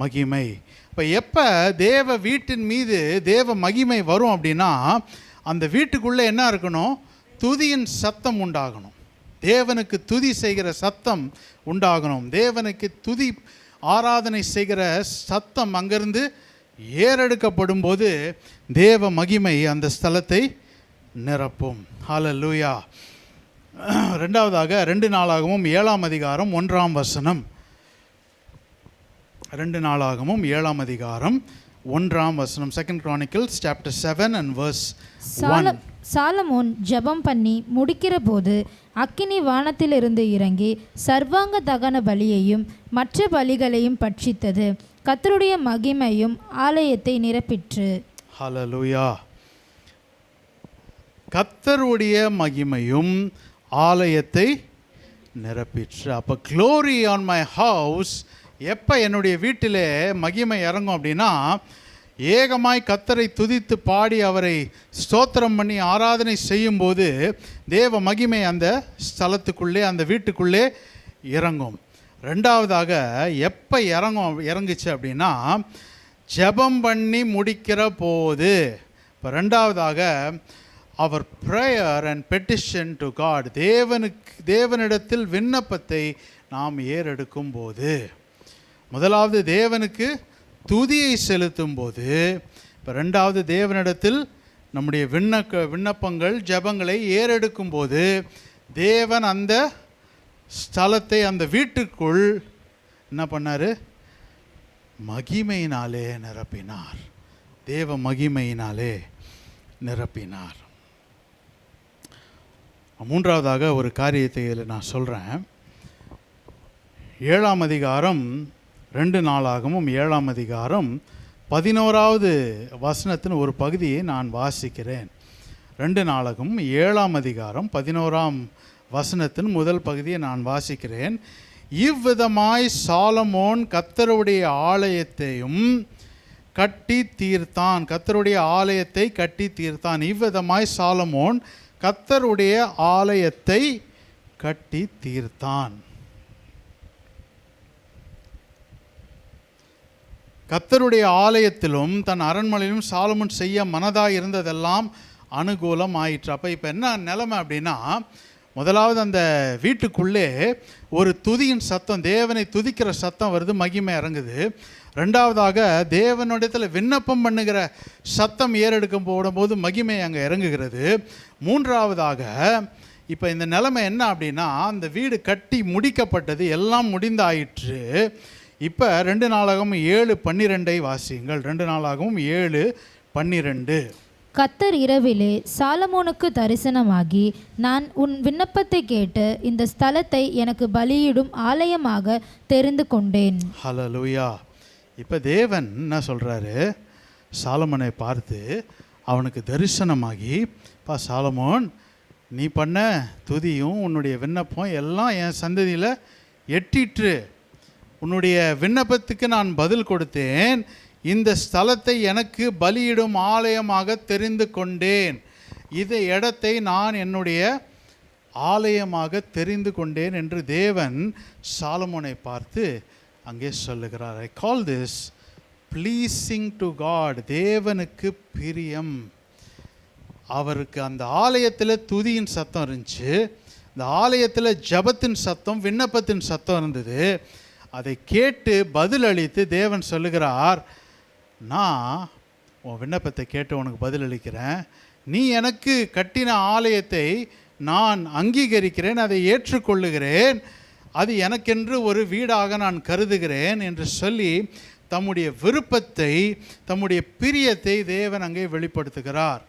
S1: மகிமை. இப்போ எப்போ தேவ வீட்டின் மீது தேவ மகிமை வரும் அப்படின்னா, அந்த வீட்டுக்குள்ளே என்ன இருக்கணும்? துதியின் சத்தம் உண்டாகணும். தேவனுக்கு துதி செய்கிற சத்தம் உண்டாகணும். தேவனுக்கு துதி ஆராதனை செய்கிற சத்தம் அங்கிருந்து ஏறெடுக்கப்படும் போது தேவ மகிமை அந்த ஸ்தலத்தை நிரப்பும். ஹல்லேலூயா. ரெண்டாவதாக 2 நாளாகமும் 7ஆம் அதிகாரம் 1ஆம் வசனம். 2 நாளாகமும் 7ஆம் அதிகாரம் 1ஆம் வசனம். 2 Chronicles chapter 7 and verse 1.
S2: Solomon ஜெபம் பண்ணி முடிக்கிற போது அக்கினி வானத்திலிருந்து இறங்கி சர்வாங்க தகன பலியையும் மற்ற பலிகளையும் பட்சித்தது. கர்த்தருடைய மகிமையும் ஆலயத்தை நிரப்பிற்று.
S1: ஹல்லேலூயா. கர்த்தருடைய மகிமையும் ஆலயத்தை நிரப்பிற்று. அப்போ க்ளோரி ஆன் மை ஹவுஸ், எப்போ என்னுடைய வீட்டிலே மகிமை இறங்கும் அப்படின்னா, ஏகமாய் கர்த்தரை துதித்து பாடி அவரை ஸ்தோத்திரம் பண்ணி ஆராதனை செய்யும்போது தேவ மகிமை அந்த ஸ்தலத்துக்குள்ளே அந்த வீட்டுக்குள்ளே இறங்கும். ரெண்டாவதாக எப்போ இறங்குச்சு அப்படின்னா, ஜெபம் பண்ணி முடிக்கிற போது. இப்போ ரெண்டாவதாக அவர் prayer and petition to God, தேவனிடத்தில் விண்ணப்பத்தை நாம் ஏறெடுக்கும் போது. முதலாவது தேவனுக்கு துதியை செலுத்தும் போது, இப்போ ரெண்டாவது தேவனிடத்தில் நம்முடைய விண்ணப்பங்கள் ஜெபங்களை ஏறெடுக்கும் போது தேவன் அந்த ஸ்தலத்தை அந்த வீட்டுக்குள் என்ன பண்ணார்? மகிமையினாலே நிரப்பினார். தேவ மகிமையினாலே நிரப்பினார். மூன்றாவதாக ஒரு காரியத்தை நான் சொல்கிறேன். 7ஆம் அதிகாரம் 2 நாளாகமும் 7ஆம் அதிகாரம் 11வது வசனத்தின் ஒரு பகுதியை நான் வாசிக்கிறேன். 2 நாளாகமும் 7ஆம் அதிகாரம் 11ஆம் வசனத்தின் முதல் பகுதியை நான் வாசிக்கிறேன். இவ்விதமாய் சாலமோன் கர்த்தருடைய ஆலயத்தையும் கட்டி தீர்த்தான். கர்த்தருடைய ஆலயத்தை கட்டி தீர்த்தான். இவ்விதமாய் சாலமோன் கர்த்தருடைய ஆலயத்தை கட்டி தீர்த்தான். கர்த்தருடைய ஆலயத்திலும் தன் அரண்மனையிலும் சாலமோன் செய்ய மனதாக இருந்ததெல்லாம் அனுகூலம் ஆயிற்று. அப்போ இப்போ என்ன நிலைமை அப்படின்னா, முதலாவது அந்த வீட்டுக்குள்ளே ஒரு துதியின் சத்தம், தேவனை துதிக்கிற சத்தம் வருது, மகிமை இறங்குது. ரெண்டாவதாக தேவனிடத்தில் விண்ணப்பம் பண்ணுகிற சத்தம் ஏறெடுக்கும் போடும்போது மகிமை அங்கே இறங்குகிறது. மூன்றாவதாக இப்போ இந்த நிலைமை என்ன அப்படின்னா, அந்த வீடு கட்டி முடிக்கப்பட்டது, எல்லாம் முடிந்தாயிற்று. இப்போ 2 நாளாகமும் 7:12 வாசியுங்கள். 2 நாளாகமும் 7:12.
S2: கர்த்தர் இரவிலே சாலமோனுக்கு தரிசனமாகி, நான் உன் விண்ணப்பத்தை கேட்டு இந்த ஸ்தலத்தை எனக்கு பலியிடும் ஆலயமாக தெரிந்து கொண்டேன்.
S1: ஹல்லேலூயா. இப்போ தேவன் என்ன சொல்கிறாரு? சாலமோனை பார்த்து அவனுக்கு தரிசனமாகி, பா சாலமோன், நீ பண்ண துதியும் உன்னுடைய விண்ணப்பம் எல்லாம் என் சந்ததியில் எட்டிற்று. உன்னுடைய விண்ணப்பத்துக்கு நான் பதில் கொடுத்தேன். இந்த ஸ்தலத்தை எனக்கு பலியிடும் ஆலயமாக தெரிந்து கொண்டேன். இந்த இடத்தை நான் என்னுடைய ஆலயமாக தெரிந்து கொண்டேன் என்று தேவன் சாலமோனை பார்த்து அங்கே சொல்லுகிறார். I call this pleasing to God. தேவனுக்கு பிரியம். அவருக்கு அந்த ஆலயத்தில் துதியின் சத்தம் இருந்துச்சு, இந்த ஆலயத்தில் ஜபத்தின் சத்தம், விண்ணப்பத்தின் சத்தம் இருந்தது. அதை கேட்டு பதிலளித்து தேவன் சொல்லுகிறார், நான் உன் விண்ணப்பத்தை கேட்டு உனக்கு பதிலளிக்கிறேன். நீ எனக்கு கட்டின ஆலயத்தை நான் அங்கீகரிக்கிறேன், அதை ஏற்றுக்கொள்ளுகிறேன், அது எனக்கென்று ஒரு வீடாக நான் கருதுகிறேன் என்று சொல்லி தம்முடைய விருப்பத்தை, தம்முடைய பிரியத்தை தேவன் அங்கே வெளிப்படுத்துகிறார்.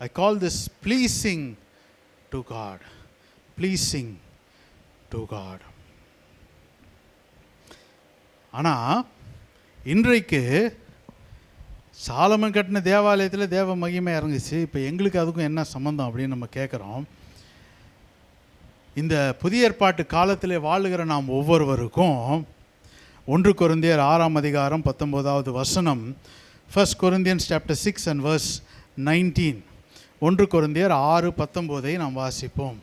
S1: I call this pleasing to God. Pleasing to God. ஆனால் இன்றைக்கு சாலமன் கட்டின தேவாலயத்தில் தேவ மகிமை இறங்குச்சு. இப்போ எங்களுக்கு அதுக்கும் என்ன சம்பந்தம் அப்படின்னு நம்ம கேட்குறோம். இந்த புதிய ஏற்பாட்டு காலத்தில் வாழுகிற நாம் ஒவ்வொருவருக்கும் 1 கொரிந்தியர் 6:19 1 Corinthians chapter 6 and verse 19. 1 கொரிந்தியர் 6:19 நாம் வாசிப்போம்.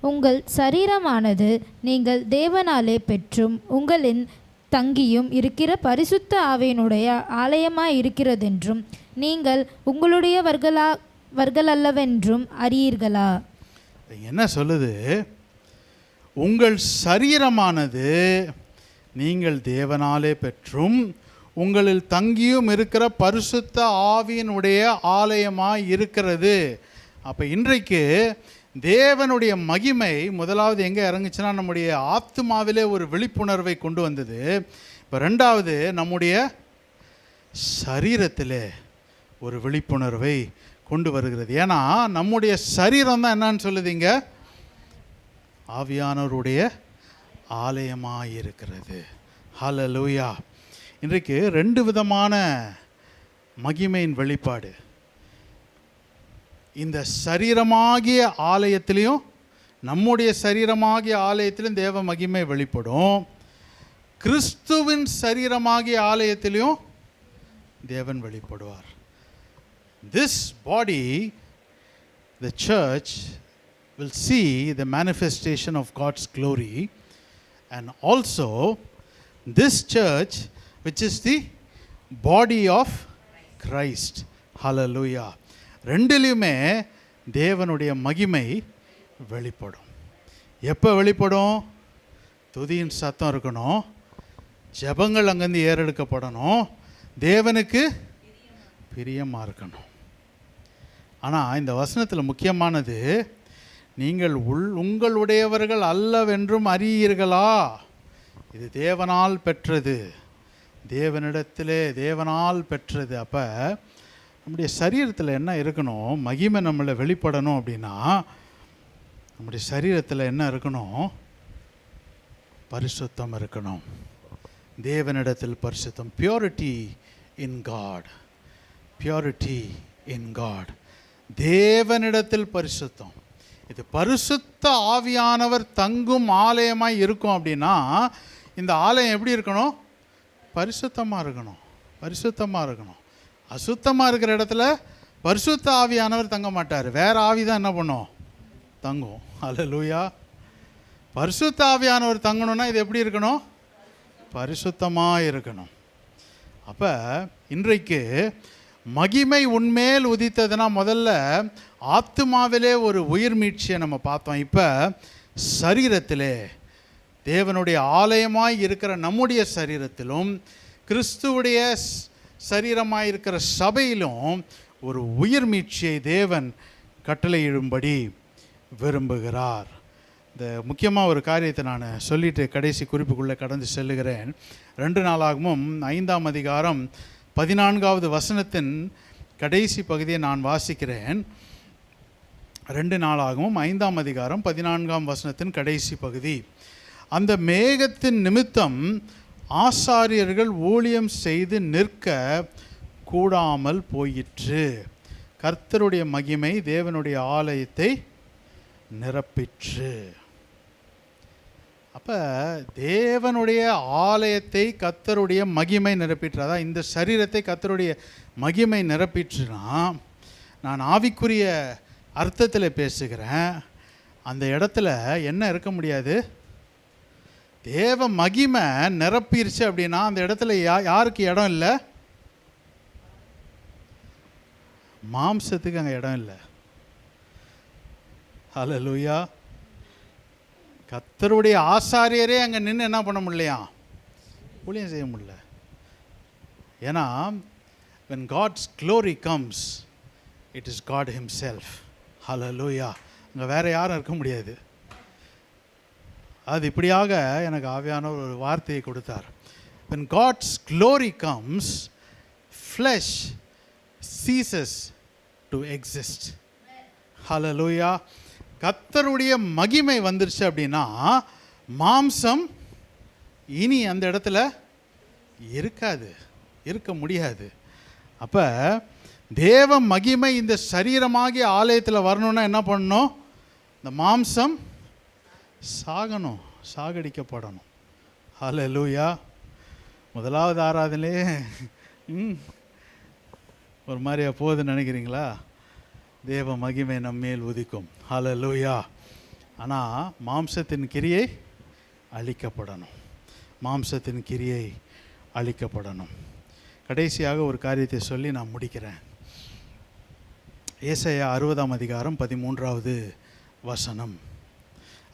S2: உங்கள் சரீரமானது நீங்கள் தேவனாலே பெற்றும் உங்களின் தங்கியும் இருக்கிற பரிசுத்த ஆவியினுடைய ஆலயமாய் இருக்கிறதென்றும் நீங்கள் உங்களுடையவர்களல்லவென்றும் அறியீர்களா?
S1: என்ன சொல்லுது? உங்கள் சரீரமானது நீங்கள் தேவனாலே பெற்றும் உங்களில் தங்கியும் இருக்கிற பரிசுத்த ஆவியினுடைய ஆலயமாய் இருக்கிறது. அப்போ இன்றைக்கு தேவனுடைய மகிமை முதலாவது எங்கே இறங்குச்சுன்னா நம்முடைய ஆத்துமாவிலே ஒரு விழிப்புணர்வை கொண்டு வந்தது. இப்போ ரெண்டாவது நம்முடைய சரீரத்திலே ஒரு விழிப்புணர்வை கொண்டு வருகிறது. ஏன்னா நம்முடைய சரீரம் தான் என்னன்னு சொல்லுதீங்க, ஆவியானவருடைய ஆலயமாக இருக்கிறது. ஹல்லேலூயா. இன்றைக்கு 2 விதமான மகிமையின் வெளிப்பாடு. இந்த சரீரமாகிய ஆலயத்திலையும் நம்முடைய சரீரமாகிய ஆலயத்திலும் தேவ மகிமை வெளிப்படும். கிறிஸ்துவின் சரீரமாகிய ஆலயத்திலையும் தேவன் வெளிப்படுவார். This body, the church, will see the manifestation of God's glory, and also this church, which is the body of Christ. Hallelujah. ரெண்டிலுமே தேவனுடைய மகிமை வெளிப்படும். எப்போ வெளிப்படும்? துதியின் சத்தம் இருக்கணும், ஜெபங்கள் அங்கேருந்து ஏறெடுக்கப்படணும், தேவனுக்கு பிரியமாக இருக்கணும். ஆனால் இந்த வசனத்தில் முக்கியமானது, நீங்கள் உங்களுடையவர்கள் அல்லவென்றும் அறியீர்களா? இது தேவனால் பெற்றது, தேவனிடத்திலே தேவனால் பெற்றது. அப்போ நம்முடைய சரீரத்தில் என்ன இருக்கணும்? மகிமை நம்மளை வெளிப்படணும் அப்படின்னா நம்முடைய சரீரத்தில் என்ன இருக்கணும்? பரிசுத்தம் இருக்கணும். தேவனிடத்தில் பரிசுத்தம். Purity in God. Purity in God. தேவனிடத்தில் பரிசுத்தம். இது பரிசுத்த ஆவியானவர் தங்கும் ஆலயமாய் இருக்கும் அப்படின்னா இந்த ஆலயம் எப்படி இருக்கணும்? பரிசுத்தமாக இருக்கணும். பரிசுத்தமாக இருக்கணும். அசுத்தமாக இருக்கிற இடத்துல பரிசுத்த ஆவியானவர் தங்க மாட்டார். வேறு ஆவி தான் என்ன பண்ணும்? தங்கும். அல்லேலூயா. பரிசுத்த ஆவியானவர் தங்கணும்னா இது எப்படி இருக்கணும்? பரிசுத்தமாக இருக்கணும். அப்போ இன்றைக்கு மகிமை உன்மேல் உதித்ததுன்னா முதல்ல ஆத்துமாவிலே ஒரு உயிர் மீட்சியை நம்ம பார்த்தோம். இப்போ சரீரத்திலே தேவனுடைய ஆலயமாய் இருக்கிற நம்முடைய சரீரத்திலும் கிறிஸ்துவுடைய சரீரமாய் இருக்கிற சபையிலும் ஒரு உயிர் மீட்சியை தேவன் கட்டளையிடும்படி விரும்புகிறார். இந்த முக்கியமாக ஒரு காரியத்தை நான் சொல்லிட்டு கடைசி குறிப்புக்குள்ளே கடந்து செல்லுகிறேன். 2 நாளாகமும் 5ஆம் அதிகாரம் 14வது வசனத்தின் கடைசி பகுதியை நான் வாசிக்கிறேன். 2 நாளாகமும் 5ஆம் அதிகாரம் 14ஆம் வசனத்தின் கடைசி பகுதி. அந்த மேகத்தின் நிமித்தம் ஆசாரியர்கள் ஊழியம் செய்து நிற்க கூடாமல் போயிற்று. கர்த்தருடைய மகிமை தேவனுடைய ஆலயத்தை நிரப்பிற்று. அப்போ தேவனுடைய ஆலயத்தை கர்த்தருடைய மகிமை நிரப்பிற்று. அதான் இந்த சரீரத்தை கர்த்தருடைய மகிமை நிரப்பிற்றுனா, நான் ஆவிக்குரிய அர்த்தத்தில் பேசுகிறேன். அந்த இடத்துல என்ன இருக்க முடியாது? தேவ மகிமை நிரப்பிருச்சு அப்படின்னா அந்த இடத்துல யாருக்கு இடம் இல்லை? மாம்சத்துக்கு அங்கே இடம் இல்லை. ஹல்லேலூயா. கர்த்தருடைய ஆசாரியரே அங்கே நின்று என்ன பண்ண முடியலையா? ஊழியம் செய்ய முடியல. ஏன்னா when God's glory comes, it is God himself. Hallelujah. அங்கே வேறு யாரும் இருக்க முடியாது. அது இப்படியாக எனக்கு ஆவியான ஒரு வார்த்தையை கொடுத்தார். when God's glory comes, flesh ceases to exist. Hallelujah. கர்த்தருடைய மகிமை வந்துருச்சு அப்படின்னா மாம்சம் இனி அந்த இடத்துல இருக்காது, இருக்க முடியாது. அப்போ தேவ மகிமை இந்த சரீரமாகிய ஆலயத்தில் வரணும்னா என்ன பண்ணணும்? இந்த மாம்சம் சாகணும், சாகடிக்கப்படணும். ஹல்லேலூயா. முதலாவது ஆராதனையே ஒரு மாதிரியா போகுதுன்னு நினைக்கிறீங்களா? தேவ மகிமை நம்மேல் உதிக்கும். ஹல்லேலூயா. ஆனால் மாம்சத்தின் கிரியை அழிக்கப்படணும், மாம்சத்தின் கிரியை அழிக்கப்படணும். கடைசியாக ஒரு காரியத்தை சொல்லி நான் முடிக்கிறேன். ஏசாயா 60ஆம் அதிகாரம் 13வது வசனம்,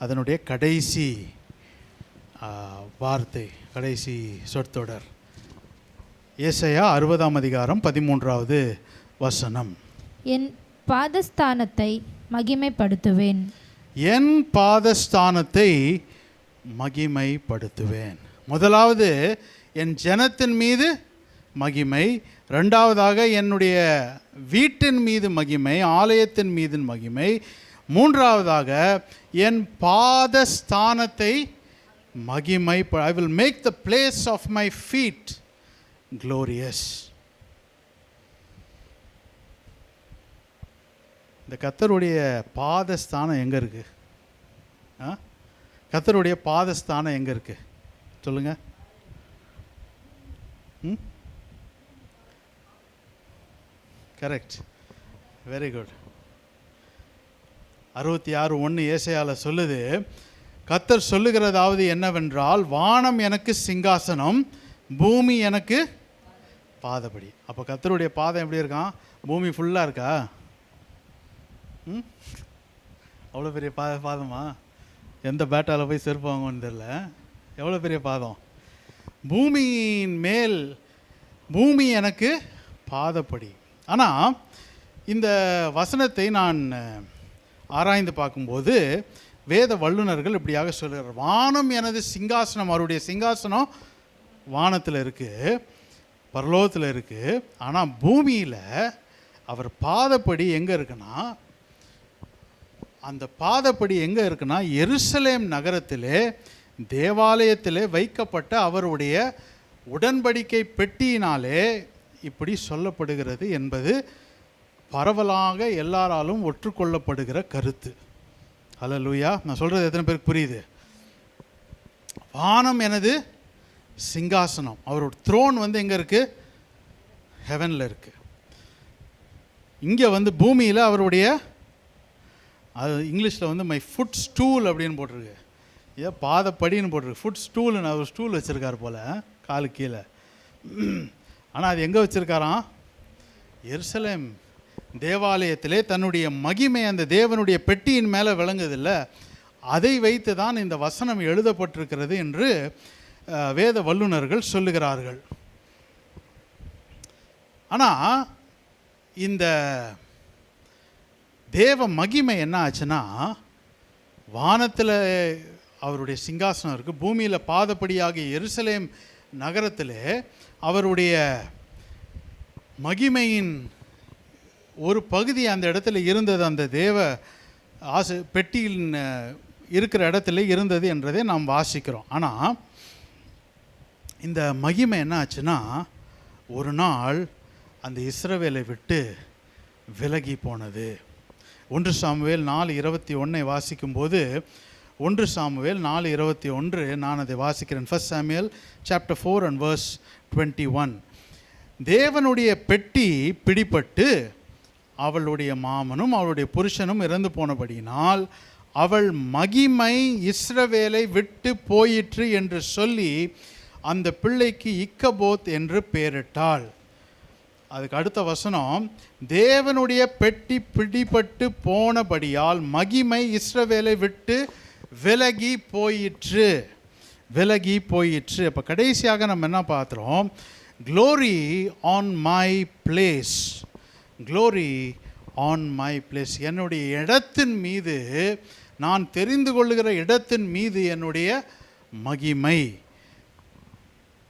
S1: அதனுடைய கடைசி வார்த்தை, கடைசி சொற்றொடர். ஏசாயா 60ஆம் அதிகாரம் 13வது வசனம்.
S2: என் பாதஸ்தானத்தை மகிமைப்படுத்துவேன்.
S1: என் பாதஸ்தானத்தை மகிமைப்படுத்துவேன். முதலாவது என் ஜனத்தின் மீது மகிமை, ரெண்டாவதாக என்னுடைய வீட்டின் மீது மகிமை, ஆலயத்தின் மீது மகிமை, மூன்றாவதாக என் பாதஸ்தானத்தை மகிமை. I will make the place of my feet glorious. இந்த கர்த்தருடைய பாதஸ்தானம் எங்கே இருக்குது? கர்த்தருடைய பாதஸ்தானம் எங்கே இருக்குது சொல்லுங்கள். Correct, very good. 66:1 ஏசாயால சொல்லுது, கர்த்தர் சொல்லுகிறதாவது என்னவென்றால், வானம் எனக்கு சிங்காசனம், பூமி எனக்கு பாதபடி. அப்போ கர்த்தருடைய பாதம் எப்படி இருக்கான்? பூமி ஃபுல்லாக இருக்கா? அவ்வளோ பெரிய பாதமா? எந்த பேட்டாவில் போய் செருப்பு வாங்குவோன்னு தெரில. எவ்வளோ பெரிய பாதம்! பூமியின் மேல், பூமி எனக்கு பாதப்படி. ஆனால் இந்த வசனத்தை நான் ஆராய்ந்து பார்க்கும்போது வேத வல்லுநர்கள் இப்படியாக சொல்கிறார், வானம் எனது சிங்காசனம். அவருடைய சிங்காசனம் வானத்தில் இருக்குது, பரலோகத்தில் இருக்குது. ஆனால் பூமியில் அவர் பாதப்படி எங்கே இருக்குன்னா, அந்த பாதப்படி எங்கே இருக்குன்னா எருசலேம் நகரத்திலே தேவாலயத்திலே வைக்கப்பட்ட அவருடைய உடன்படிக்கை பெட்டியினாலே இப்படி சொல்லப்படுகிறது என்பது பரவலாக எல்லாராலும் ஒற்றுக்கொள்ளப்படுகிற கருத்து. ஹல்லேலூயா. நான் சொல்கிறது எத்தனை பேருக்கு புரியுது? வானம் எனது சிங்காசனம், அவரோட த்ரோன் எங்கே இருக்குது? ஹெவனில் இருக்குது. இங்கே பூமியில் அவருடைய, அது இங்கிலீஷில் மை ஃபுட் ஸ்டூல் அப்படின்னு போட்டிருக்கு. ஏன் பாதப்படின்னு போட்டிருக்கு, ஃபுட் ஸ்டூல்னு. அவர் ஸ்டூல் வச்சுருக்கார் போல் காலு கீழே. ஆனால் அது எங்கே வச்சுருக்காராம்? எருசலேம் தேவாலயத்திலே தன்னுடைய மகிமை அந்த தேவனுடைய பெட்டியின் மேலே விளங்குதில்ல, அதை வைத்து தான் இந்த வசனம் எழுதப்பட்டிருக்கிறது என்று வேத வல்லுநர்கள் சொல்லுகிறார்கள். ஆனால் இந்த தேவ மகிமை என்ன ஆச்சுன்னா, வானத்தில் அவருடைய சிங்காசனம் இருக்குது, பூமியில் பாதப்படியாகிய எருசலேம் நகரத்தில் அவருடைய மகிமையின் ஒரு பகுதி அந்த இடத்துல இருந்தது, அந்த தேவ பெட்டியில் இருக்கிற இடத்துல இருந்தது என்றதை நாம் வாசிக்கிறோம். ஆனால் இந்த மகிமை என்ன ஆச்சுன்னா, ஒரு நாள் அந்த இஸ்ரவேலை விட்டு விலகி போனது. 1 சாமுவேல் 4:21 வாசிக்கும்போது, 1 சாமுவேல் 4:21 நான் அதை வாசிக்கிறேன். 1 சாமுவேல் chapter 4 and verse 21. தேவனுடைய பெட்டி பிடிபட்டு அவளுடைய மாமனும் அவளுடைய புருஷனும் இறந்து போனபடியினால் அவள் மகிமை இஸ்ரவேலை விட்டு போயிற்று என்று சொல்லி அந்த பிள்ளைக்கு இக்கபோத் என்று பெயரிட்டாள். அதுக்கு அடுத்த வசனம், தேவனுடைய பெட்டி பிடிபட்டு போனபடியால் மகிமை இஸ்ரவேலை விட்டு விலகி போயிற்று, விலகி போயிற்று. அப்போ கடைசியாக நம்ம என்ன பார்க்குறோம்? Glory on my place, glory on my place. என்னுடைய இடத்தின் மீது, நான் தெரிந்து கொள்ளுகிற இடத்தின் மீது என்னுடைய மகிமை,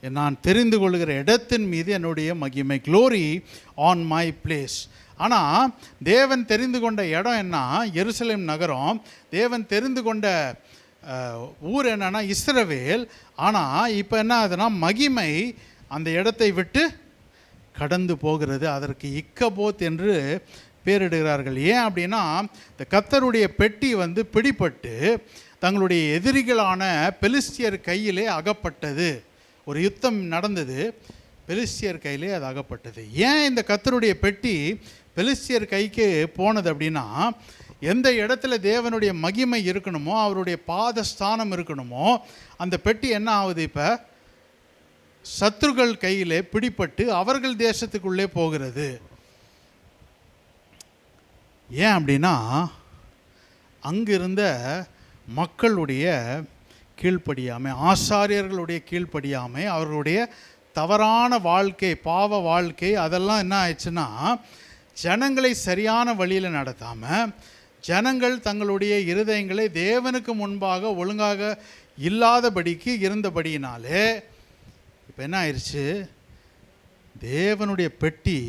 S1: நான் தெரிந்து கொள்ளுகிற இடத்தின் மீது என்னுடைய மகிமை. Glory on my place. ஆனால் தேவன் தெரிந்து கொண்ட இடம் என்ன? எருசலேம் நகரம். தேவன் தெரிந்து கொண்ட ஊர் என்னன்னா இஸ்ரவேல். ஆனால் இப்போ என்ன ஆகுதுன்னா, மகிமை அந்த இடத்தை விட்டு கடந்து போகிறது. அதற்கு இக்கபோத் என்று பேரிடுகிறார்கள். ஏன் அப்படின்னா, இந்த கர்த்தருடைய பெட்டி பிடிபட்டு தங்களுடைய எதிரிகளான பெலிஸ்தியர் கையிலே அகப்பட்டது. ஒரு யுத்தம் நடந்தது, பெலிஸ்தியர் கையிலே அது அகப்பட்டது. ஏன் இந்த கர்த்தருடைய பெட்டி பெலிஸ்தியர் கைக்கு போனது அப்படின்னா, எந்த இடத்துல தேவனுடைய மகிமை இருக்கணுமோ, அவருடைய பாதஸ்தானம் இருக்கணுமோ, அந்த பெட்டி என்ன ஆகுது? இப்போ சத்துருக்கள் கையிலே பிடிபட்டு அவர்கள் தேசத்துக்குள்ளே போகிறது. ஏன் அப்படின்னா, அங்கிருந்த மக்களுடைய கீழ்ப்படியாமை, ஆசாரியர்களுடைய கீழ்ப்படியாமை, அவர்களுடைய தவறான வாழ்க்கை, பாவ வாழ்க்கை, அதெல்லாம் என்ன ஆயிடுச்சுன்னா, ஜனங்களை சரியான வழியில் நடத்தாமல், ஜனங்கள் தங்களுடைய இருதயங்களை தேவனுக்கு முன்பாக ஒழுங்காக இல்லாதபடிக்கு இருந்தபடியினாலே இப்போ என்ன ஆயிடுச்சு? தேவனுடைய பெட்டி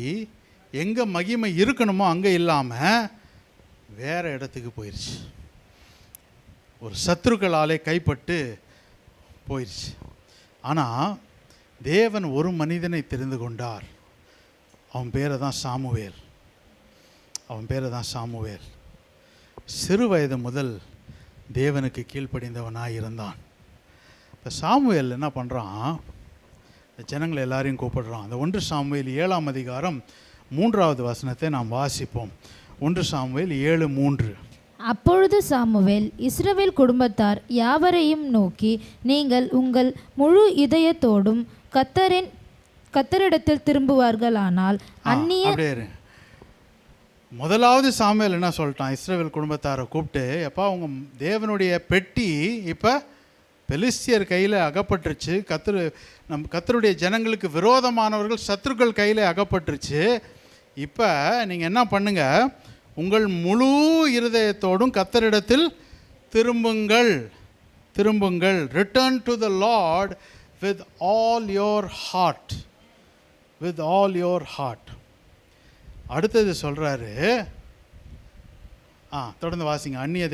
S1: எங்கே மகிமை இருக்கணுமோ அங்கே இல்லாமல் வேறு இடத்துக்கு போயிடுச்சு. ஒரு சத்துருக்களாலே கைப்பட்டு போயிடுச்சு. ஆனால் தேவன் ஒரு மனிதனை தெரிந்து கொண்டார். அவன் பேரை தான் சாமுவேல். அவன் பேரை தான் சாமுவேல். சிறு வயது முதல் தேவனுக்கு கீழ்ப்படிந்தவனாக இருந்தான். இப்போ சாமுவேல் என்ன பண்ணுறான்? இந்த ஜனங்களை எல்லாரையும் கூப்பிடுறான். அந்த 1 சாமுவேல் 7ஆம் அதிகாரம் 3வது வசனத்தை நாம் வாசிப்போம். 1 சாமுவேல் 7:3.
S2: அப்பொழுது சாமுவேல் இஸ்ரவேல் குடும்பத்தார் யாவரையும் நோக்கி, நீங்கள் உங்கள் முழு இதயத்தோடும் கர்த்தரிடத்தில் திரும்புவார்களானால் அந்நிய
S1: முதலாவது சாமுவேல் என்ன சொல்லிட்டான்? இஸ்ரவேல் குடும்பத்தாரை கூப்பிட்டு, எப்பா உங்கள் தேவனுடைய பெட்டி இப்போ பெலிஸ்தியர் கையில் அகப்பட்டுருச்சு, கர்த்தருடைய ஜனங்களுக்கு விரோதமானவர்கள் சத்துருக்கள் கையில் அகப்பட்டுருச்சு. இப்போ நீங்கள் என்ன பண்ணுங்க? உங்கள் முழு இருதயத்தோடும் கர்த்தரிடத்தில் திரும்புங்கள், திரும்புங்கள். Return to the Lord with all your heart, with all your heart. அடுத்தது சொல்கிறாரு, தொடர்ந்து வாசிங்க. அந்நிய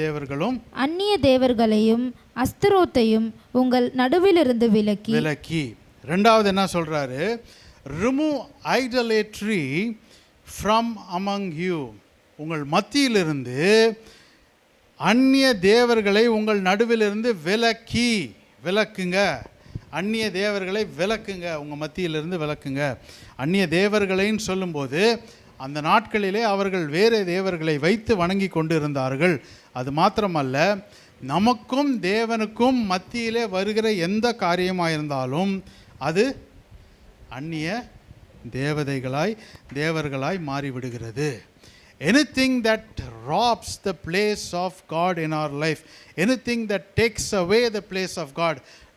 S1: தேவர்களையும் அஸ்தரோத்தையும் உங்கள் நடுவிலிருந்து விலக்கி. ரெண்டாவது என்ன சொல்கிறாரு? Remove idolatry from among you. உங்கள் மத்தியிலிருந்து அந்நிய தேவர்களை உங்கள் நடுவிலிருந்து விலக்குங்க. அந்நிய தேவர்களை விலக்குங்க, உங்கள் மத்தியிலிருந்து விலக்குங்க. அந்நிய தேவர்களைன்னு சொல்லும்போது அந்த நாட்களிலே அவர்கள் வேறு தேவர்களை வைத்து வணங்கி கொண்டு இருந்தார்கள். அது மாத்திரமல்ல, நமக்கும் தேவனுக்கும் மத்தியிலே வருகிற எந்த காரியமாக இருந்தாலும் அது அந்நிய தேவர்களாய் மாறிவிடுகிறது. Anything that robs the place of God in our life, anything that takes away the place of God,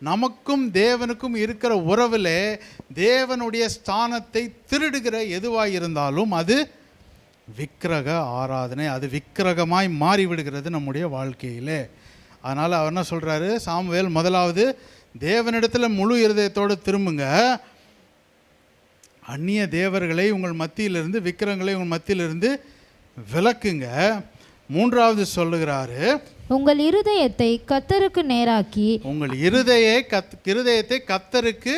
S1: நமக்கும் தேவனுக்கும் இருக்கிற உறவிலே தேவனுடைய ஸ்தானத்தை திருடுகிற எதுவாய் இருந்தாலும் அது விக்கிரக ஆராதனை, அது விக்கிரகமாய் மாறிவிடுகிறது நம்முடைய வாழ்க்கையிலே. அதனால் அவர் என்ன சொல்கிறாரு? சாமுவேல் முதலாவது தேவனிடத்தில் முழு இருதயத்தோடு திரும்புங்க, அந்நிய தேவர்களை உங்கள் மத்தியிலிருந்து, விக்கிரகங்களை உங்கள் மத்தியிலிருந்து விலக்குங்க. மூன்றாவது சொல்லுகிறாரு,
S2: உங்கள் இருதயத்தை கர்த்தருக்கு நேராக்கி,
S1: உங்கள் இருதயத்தை கர்த்தருக்கு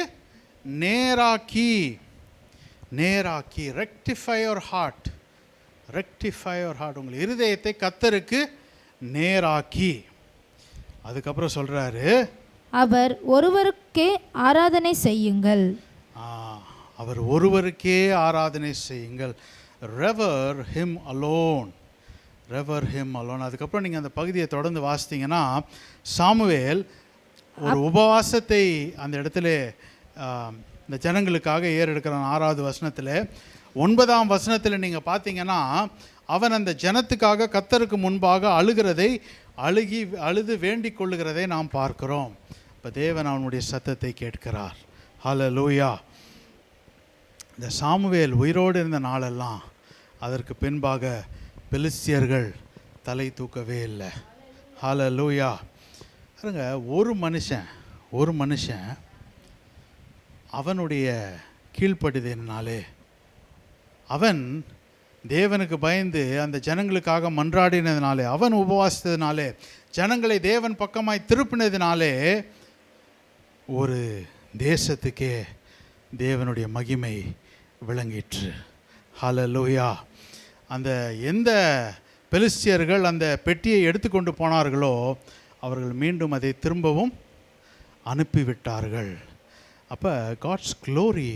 S1: நேராக்கி, நேராக்கி, rectify your heart, rectify your heart, உங்கள் இருதயத்தை கர்த்தருக்கு நேராக்கி. அதுக்கப்புறம் சொல்கிறாரு, அவர்
S2: ஒருவருக்கே ஆராதனை செய்யுங்கள்.
S1: அவர் ஒருவருக்கே ஆராதனை செய்யுங்கள். ரெவர் ஹிம் அலோன், ரெவர் ஹிம் அலோன். அதுக்கப்புறம் நீங்கள் அந்த பகுதியை தொடர்ந்து வாசித்தீங்கன்னா, சாமுவேல் ஒரு உபவாசத்தை அந்த இடத்துல இந்த ஜனங்களுக்காக ஏறெடுக்கிறான். 6வது வசனத்தில். 9ஆம் வசனத்தில் நீங்கள் பார்த்தீங்கன்னா, அவன் அந்த ஜனத்துக்காக கர்த்தருக்கு முன்பாக அழுது வேண்டிக் கொள்ளுகிறதை நாம் பார்க்கிறோம். இப்போ தேவன் அவனுடைய சத்தத்தை கேட்கிறார். ஹல்லேலூயா. இந்த சாமுவேல் உயிரோடு இருந்த நாளெல்லாம் அதற்கு பின்பாக பெலிஸ்தியர்கள் தலை தூக்கவே இல்லை. ஹல்லேலூயா. பாருங்க, ஒரு மனுஷன் அவனுடைய கீழ்ப்படிதலினாலே, அவன் தேவனுக்கு பயந்து அந்த ஜனங்களுக்காக மன்றாடினதினாலே, அவன் உபவாசித்ததினாலே, ஜனங்களை தேவன் பக்கமாய் திருப்பினதினாலே ஒரு தேசத்துக்கே தேவனுடைய மகிமை விளங்கிற்று. ஹல்லேலூயா. அந்த எந்த பெலிஸ்தியர்கள் அந்த பெட்டியை எடுத்துக்கொண்டு போனார்களோ அவர்கள் மீண்டும் அதை திரும்பவும் அனுப்பிவிட்டார்கள். அப்போ God's glory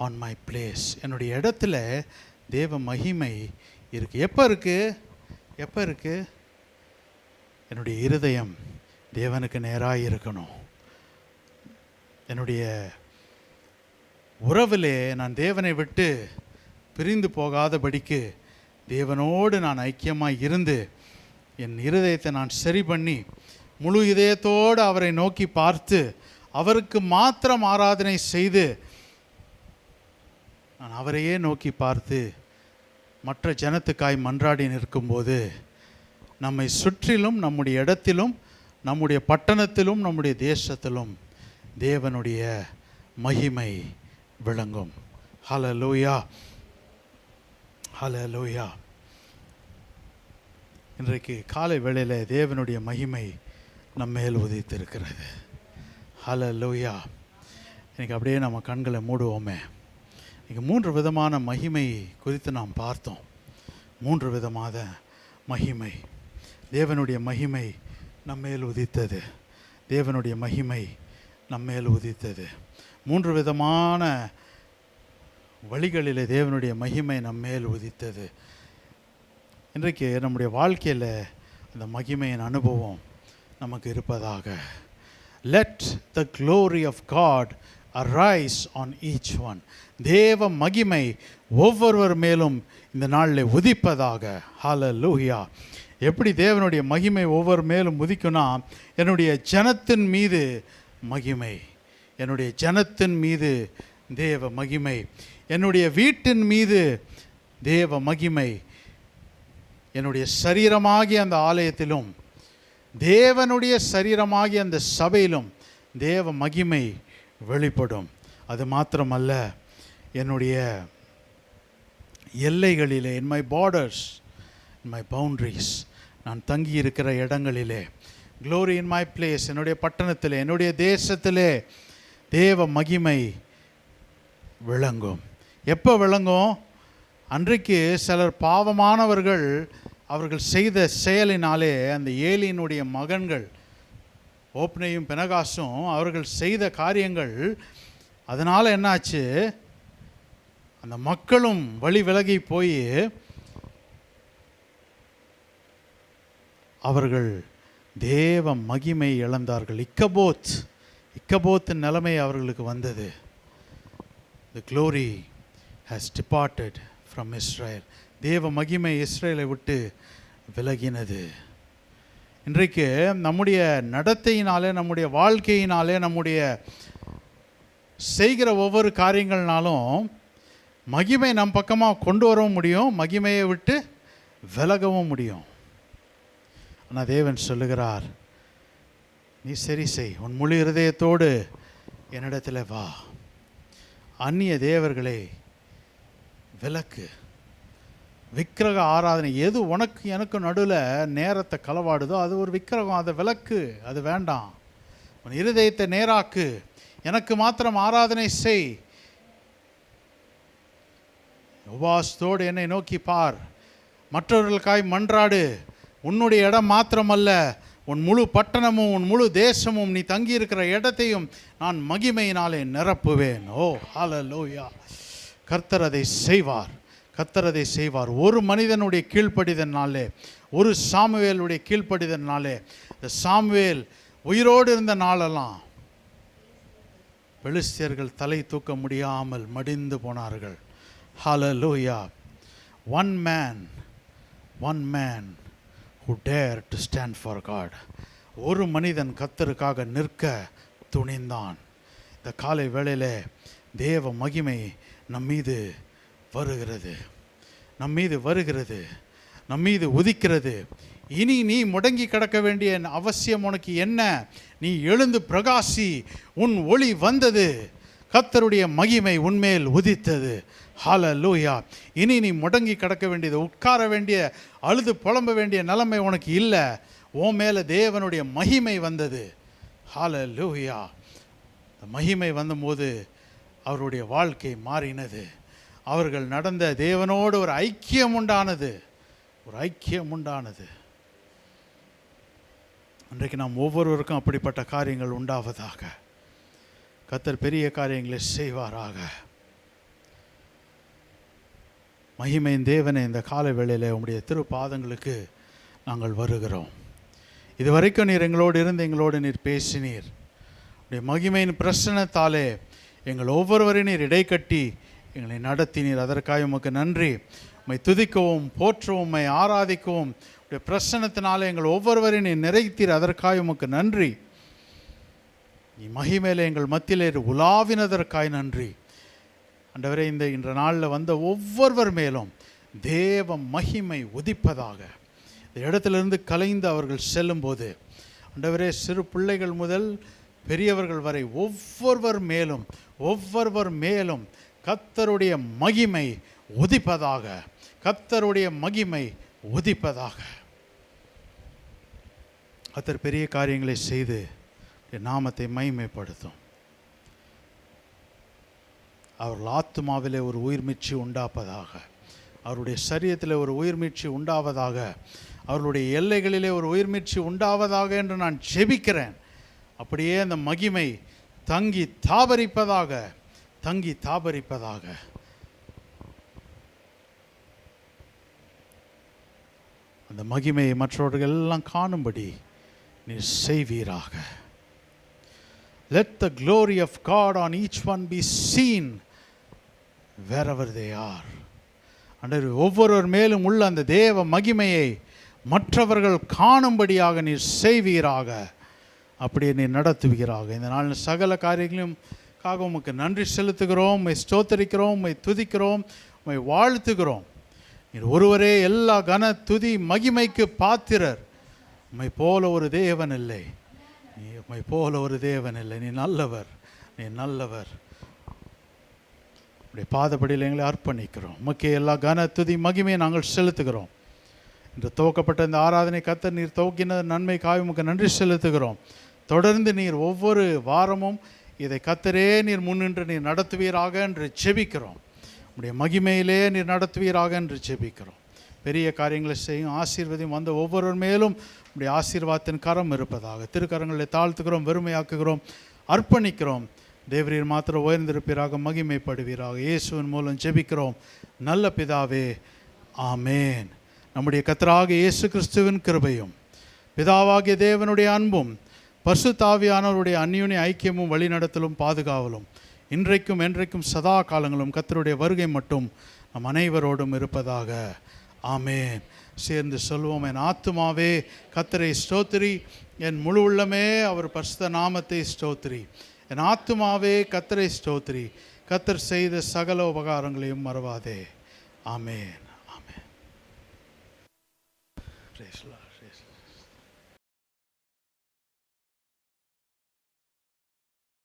S1: on my place, என்னுடைய இடத்துல தேவ மகிமை இருக்குது. எப்போ இருக்குது? என்னுடைய இருதயம் தேவனுக்கு நேராக இருக்கணும். என்னுடைய உறவிலே நான் தேவனை விட்டு பிரிந்து போகாதபடிக்கு தேவனோடு நான் ஐக்கியமாக இருந்து என் இருதயத்தை நான் சரி பண்ணி முழு இதயத்தோடு அவரை நோக்கி பார்த்து அவருக்கு மாத்திரம் ஆராதனை செய்து நான் அவரையே நோக்கி பார்த்து மற்ற ஜனத்துக்காய் மன்றாடி நிற்கும்போது நம்மை சுற்றிலும், நம்முடைய இடத்திலும், நம்முடைய பட்டணத்திலும், நம்முடைய தேசத்திலும் தேவனுடைய மகிமை விளங்கும். ஹல்லேலூயா, ஹல்லேலூயா. இன்றைக்கு காலை வேளையில் தேவனுடைய மகிமை நம்மேல் உதித்திருக்கிறது. ஹல்லேலூயா. இன்றைக்கி அப்படியே நம்ம கண்களை மூடுவோமே. இன்றைக்கி 3 விதமான மகிமை குறித்து நாம் பார்த்தோம். 3 விதமான மகிமை. தேவனுடைய மகிமை நம்மேல் உதித்தது. தேவனுடைய மகிமை நம்மேல் உதித்தது. 3 விதமான வழிகளிலே தேவனுடைய மகிமை நம்மேல் உதித்தது. இன்றைக்கு நம்முடைய வாழ்க்கையில் அந்த மகிமையின் அனுபவம் நமக்கு இருப்பதாக. Let the glory of God arise on each one. தேவ மகிமை ஒவ்வொருவர் மேலும் இந்த நாளில் உதிப்பதாக. ஹல்லேலூயா. எப்படி தேவனுடைய மகிமை ஒவ்வொரு மேலும் உதிக்கும்னா, என்னுடைய ஜனத்தின் மீது மகிமை, என்னுடைய ஜனத்தின் மீது தேவ மகிமை, என்னுடைய வீட்டின் மீது தேவ மகிமை, என்னுடைய சரீரமாகிய அந்த ஆலயத்திலும், தேவனுடைய சரீரமாகிய அந்த சபையிலும் தேவ மகிமை வெளிப்படும். அது மாத்திரமல்ல, என்னுடைய எல்லைகளிலே, in my borders, in my boundaries, நான் தங்கி இருக்கிற இடங்களிலே, க்ளோரி இன் மை பிளேஸ், என்னுடைய பட்டணத்திலே, என்னுடைய தேசத்திலே தேவ மகிமை விளங்கும். எப்போ விளங்கும்? அன்றைக்கு சிலர் பாவமானவர்கள் அவர்கள் செய்த செயலினாலே, அந்த ஏலியினுடைய மகன்கள் ஓப்னேயும் பெனகாசும் அவர்கள் செய்த காரியங்கள், அதனால் என்னாச்சு, அந்த மக்களும் வழி விலகி போய் அவர்கள் தேவ மகிமை இழந்தார்கள். இக்கபோத்தின் நிலைமை அவர்களுக்கு வந்தது. The glory has departed from Israel. தேவ மகிமை இஸ்ரேலை விட்டு விலகினது. இன்றைக்கு நம்முடைய நடத்தையினாலே, நம்முடைய வாழ்க்கையினாலே, நம்முடைய செய்கிற ஒவ்வொரு காரியங்கள்னாலும் மகிமை நம் பக்கமாக கொண்டு வரவும் முடியும், மகிமையை விட்டு விலகவும் முடியும். ஆனால் தேவன் சொல்லுகிறார், நீ சரி செய், உன் முழு இருதயத்தோடு என்னிடத்தில் வா, அந்நிய தேவர்களை விலக்கு, விக்கிரக ஆராதனை எது உனக்கு எனக்கு நடுவில் நேரத்தை களவாடுதோ அது ஒரு விக்கிரகம், அதை விலக்கு, அது வேண்டாம். உன் இருதயத்தை நேராக்கு, எனக்கு மாத்திரம் ஆராதனை செய். உபவாசத்தோடு என்னை நோக்கி பார், மற்றவர்களுக்காய் மன்றாடு. உன்னுடைய இடம் மாத்திரமல்ல, உன் முழு பட்டணமும் உன் முழு தேசமும் நீ தங்கியிருக்கிற இடத்தையும் நான் மகிமையினாலே நிரப்புவேன். ஓ ஹல்லேலூயா. கர்த்தர் அதை செய்வார், கர்த்தர் அதை செய்வார். ஒரு மனிதனுடைய கீழ்ப்படிதனாலே, ஒரு சாமுவேலுடைய கீழ்ப்படிதனாலே, இந்த சாமுவேல் உயிரோடு இருந்த நாளெல்லாம் பெலிஸ்தியர்கள் தலை தூக்க முடியாமல் மடிந்து போனார்கள். ஹல்லேலூயா. One man who dared to stand for God. ஒரு மனிதன் கர்த்தருக்காக நிற்க துணிந்தான். இந்த காலை வேளையிலே தேவ மகிமை நம்மீது வருகிறது, நம்மீது வருகிறது, நம்மீது உதிக்கிறது. இனி நீ முடங்கி கிடக்க வேண்டிய அவசியம் உனக்கு என்ன? நீ எழுந்து பிரகாசி, உன் ஒளி வந்தது, கர்த்தருடைய மகிமை உன்மேல் உதித்தது. ஹல்லேலூயா. இனி நீ முடங்கி கிடக்க வேண்டியது, உட்கார வேண்டிய, அழுது புலம்ப வேண்டிய நிலைமை உனக்கு இல்லை. உன் மேலே தேவனுடைய மகிமை வந்தது. ஹல்லேலூயா. இந்த மகிமை வந்தபோது அவருடைய வாழ்க்கை மாறினது. அவர்கள் நடந்த தேவனோடு ஒரு ஐக்கியம் உண்டானது, ஒரு ஐக்கியம் உண்டானது. இன்றைக்கு நாம் ஒவ்வொருவருக்கும் அப்படிப்பட்ட காரியங்கள் உண்டாவதாக. கர்த்தர் பெரிய காரியங்களை செய்வாராக. மகிமையின் தேவனே, இந்த காலை வேளையில் உம்முடைய திருப்பாதங்களுக்கு நாங்கள் வருகிறோம். இதுவரைக்கும் நீர் எங்களோடு இருந்து எங்களோடு நீர் பேசினீர். உடைய மகிமையின் பிரசன்னத்தாலே எங்கள் ஒவ்வொருவரையும் நீர் இடைக்கட்டி எங்களை நடத்தினீர். அதற்காக உமக்கு நன்றி. உம்மை துதிக்கவும் போற்றவும் உம்மை ஆராதிக்கவும் உடைய பிரசன்னத்தினாலே எங்கள் ஒவ்வொருவரையும் நீர் நிறைத்தீர். அதற்காக உமக்கு நன்றி. நீ மகிமையிலே எங்கள் மத்தியிலே உலாவினதற்காய் நன்றி. ஆண்டவரே, இன்ற நாளில் வந்த ஒவ்வொருவர் மேலும் தேவ மகிமை உதிப்பதாக. இந்த இடத்திலிருந்து கலைந்து அவர்கள் செல்லும்போது ஆண்டவரே, சிறு பிள்ளைகள் முதல் பெரியவர்கள் வரை ஒவ்வொருவர் மேலும் கர்த்தருடைய மகிமை உதிப்பதாக, கர்த்தருடைய மகிமை உதிப்பதாக. கர்த்தர் பெரிய காரியங்களை செய்து நாமத்தை மகிமைப்படுத்தும். அவர்கள் ஆத்துமாவிலே ஒரு உயிர்மீட்சி உண்டாப்பதாக, அவருடைய சரீரத்தில் ஒரு உயிர்மீட்சி உண்டாவதாக, அவர்களுடைய எல்லைகளிலே ஒரு உயிர்மீட்சி உண்டாவதாக என்று நான் ஜெபிக்கிறேன். அப்படியே அந்த மகிமை தங்கி தாபரிப்பதாக, தங்கி தாபரிப்பதாக. அந்த மகிமையை மற்றவர்கள் எல்லாம் காணும்படி நீ செய்வீராக. Let the glory of God on each one be seen wherever they are. ஆண்டவரே, ஒவ்வொருவர் மேலும் உள்ள அந்த தேவ மகிமையை மற்றவர்கள் காணும்படியாக நீர் செய்வீராக. அப்படியே நீர் நடத்துவீராக. இந்த நாள் சகல காரியங்களையும் உமக்கு நன்றி செலுத்துகிறோம், உம்மை ஸ்தோத்தரிக்கிறோம், உம்மை துதிக்கிறோம், உம்மை வாழ்த்துகிறோம். நீர் ஒருவரே எல்லா கன துதி மகிமைக்கு பாத்திரர். உம்மை போல ஒரு தேவன் இல்லை, உம்மை போல ஒரு தேவன் இல்லை. நீ நல்லவர், நீ நல்லவர். உடைய பாதப்படியில் எங்களை அர்ப்பணிக்கிறோம். உமக்கே எல்லா கன துதி மகிமையை நாங்கள் செலுத்துகிறோம். இன்று துவக்கப்பட்ட இந்த ஆராதனை கர்த்தர் நீர் துவக்கின நன்மைக்காக உமக்கு நன்றி செலுத்துகிறோம். தொடர்ந்து நீர் ஒவ்வொரு வாரமும் இதை கர்த்தரே நீர் முன்னின்று நீர் நடத்துவீராக என்று ஜெபிக்கிறோம். உடைய மகிமையிலே நீர் நடத்துவீராக என்று ஜெபிக்கிறோம். பெரிய காரியங்களை செய்யும் ஆசீர்வதியும் வந்த ஒவ்வொரு மேலும் உடைய ஆசீர்வாதத்தின் கரம் இருப்பதாக. திருக்கரங்களை தாழ்த்துக்கிறோம், வெறுமையாக்குகிறோம், அர்ப்பணிக்கிறோம். தேவரீர் மாத்திரம் உயர்ந்திருப்பீராக, மகிமைப்படுவீராக. இயேசுவின் மூலம் ஜெபிக்கிறோம் நல்ல பிதாவே, ஆமேன். நம்முடைய கர்த்தராகிய இயேசு கிறிஸ்துவின் கிருபையும் பிதாவாகிய தேவனுடைய அன்பும் பரிசுத்த ஆவியானவருடைய அந்யோன்ய ஐக்கியமும் வழிநடத்தலும் பாதுகாவலும் இன்றைக்கும் என்றைக்கும் சதா காலங்களும் கர்த்தருடைய வருகை மட்டும் நம் அனைவரோடும் இருப்பதாக. ஆமேன். சேர்ந்து சொல்வோம். என் ஆத்துமாவே கர்த்தரை ஸ்தோத்திரி, என் முழு உள்ளமே அவர் பரிசுத்த நாமத்தை ஸ்தோத்திரி. என் ஆத்துமாவே கர்த்தரை ஸ்தோத்திரி, கர்த்தர் செய்த சகல உபகாரங்களையும் மறவாதே. ஆமேன். ஆமேன். Praise the Lord.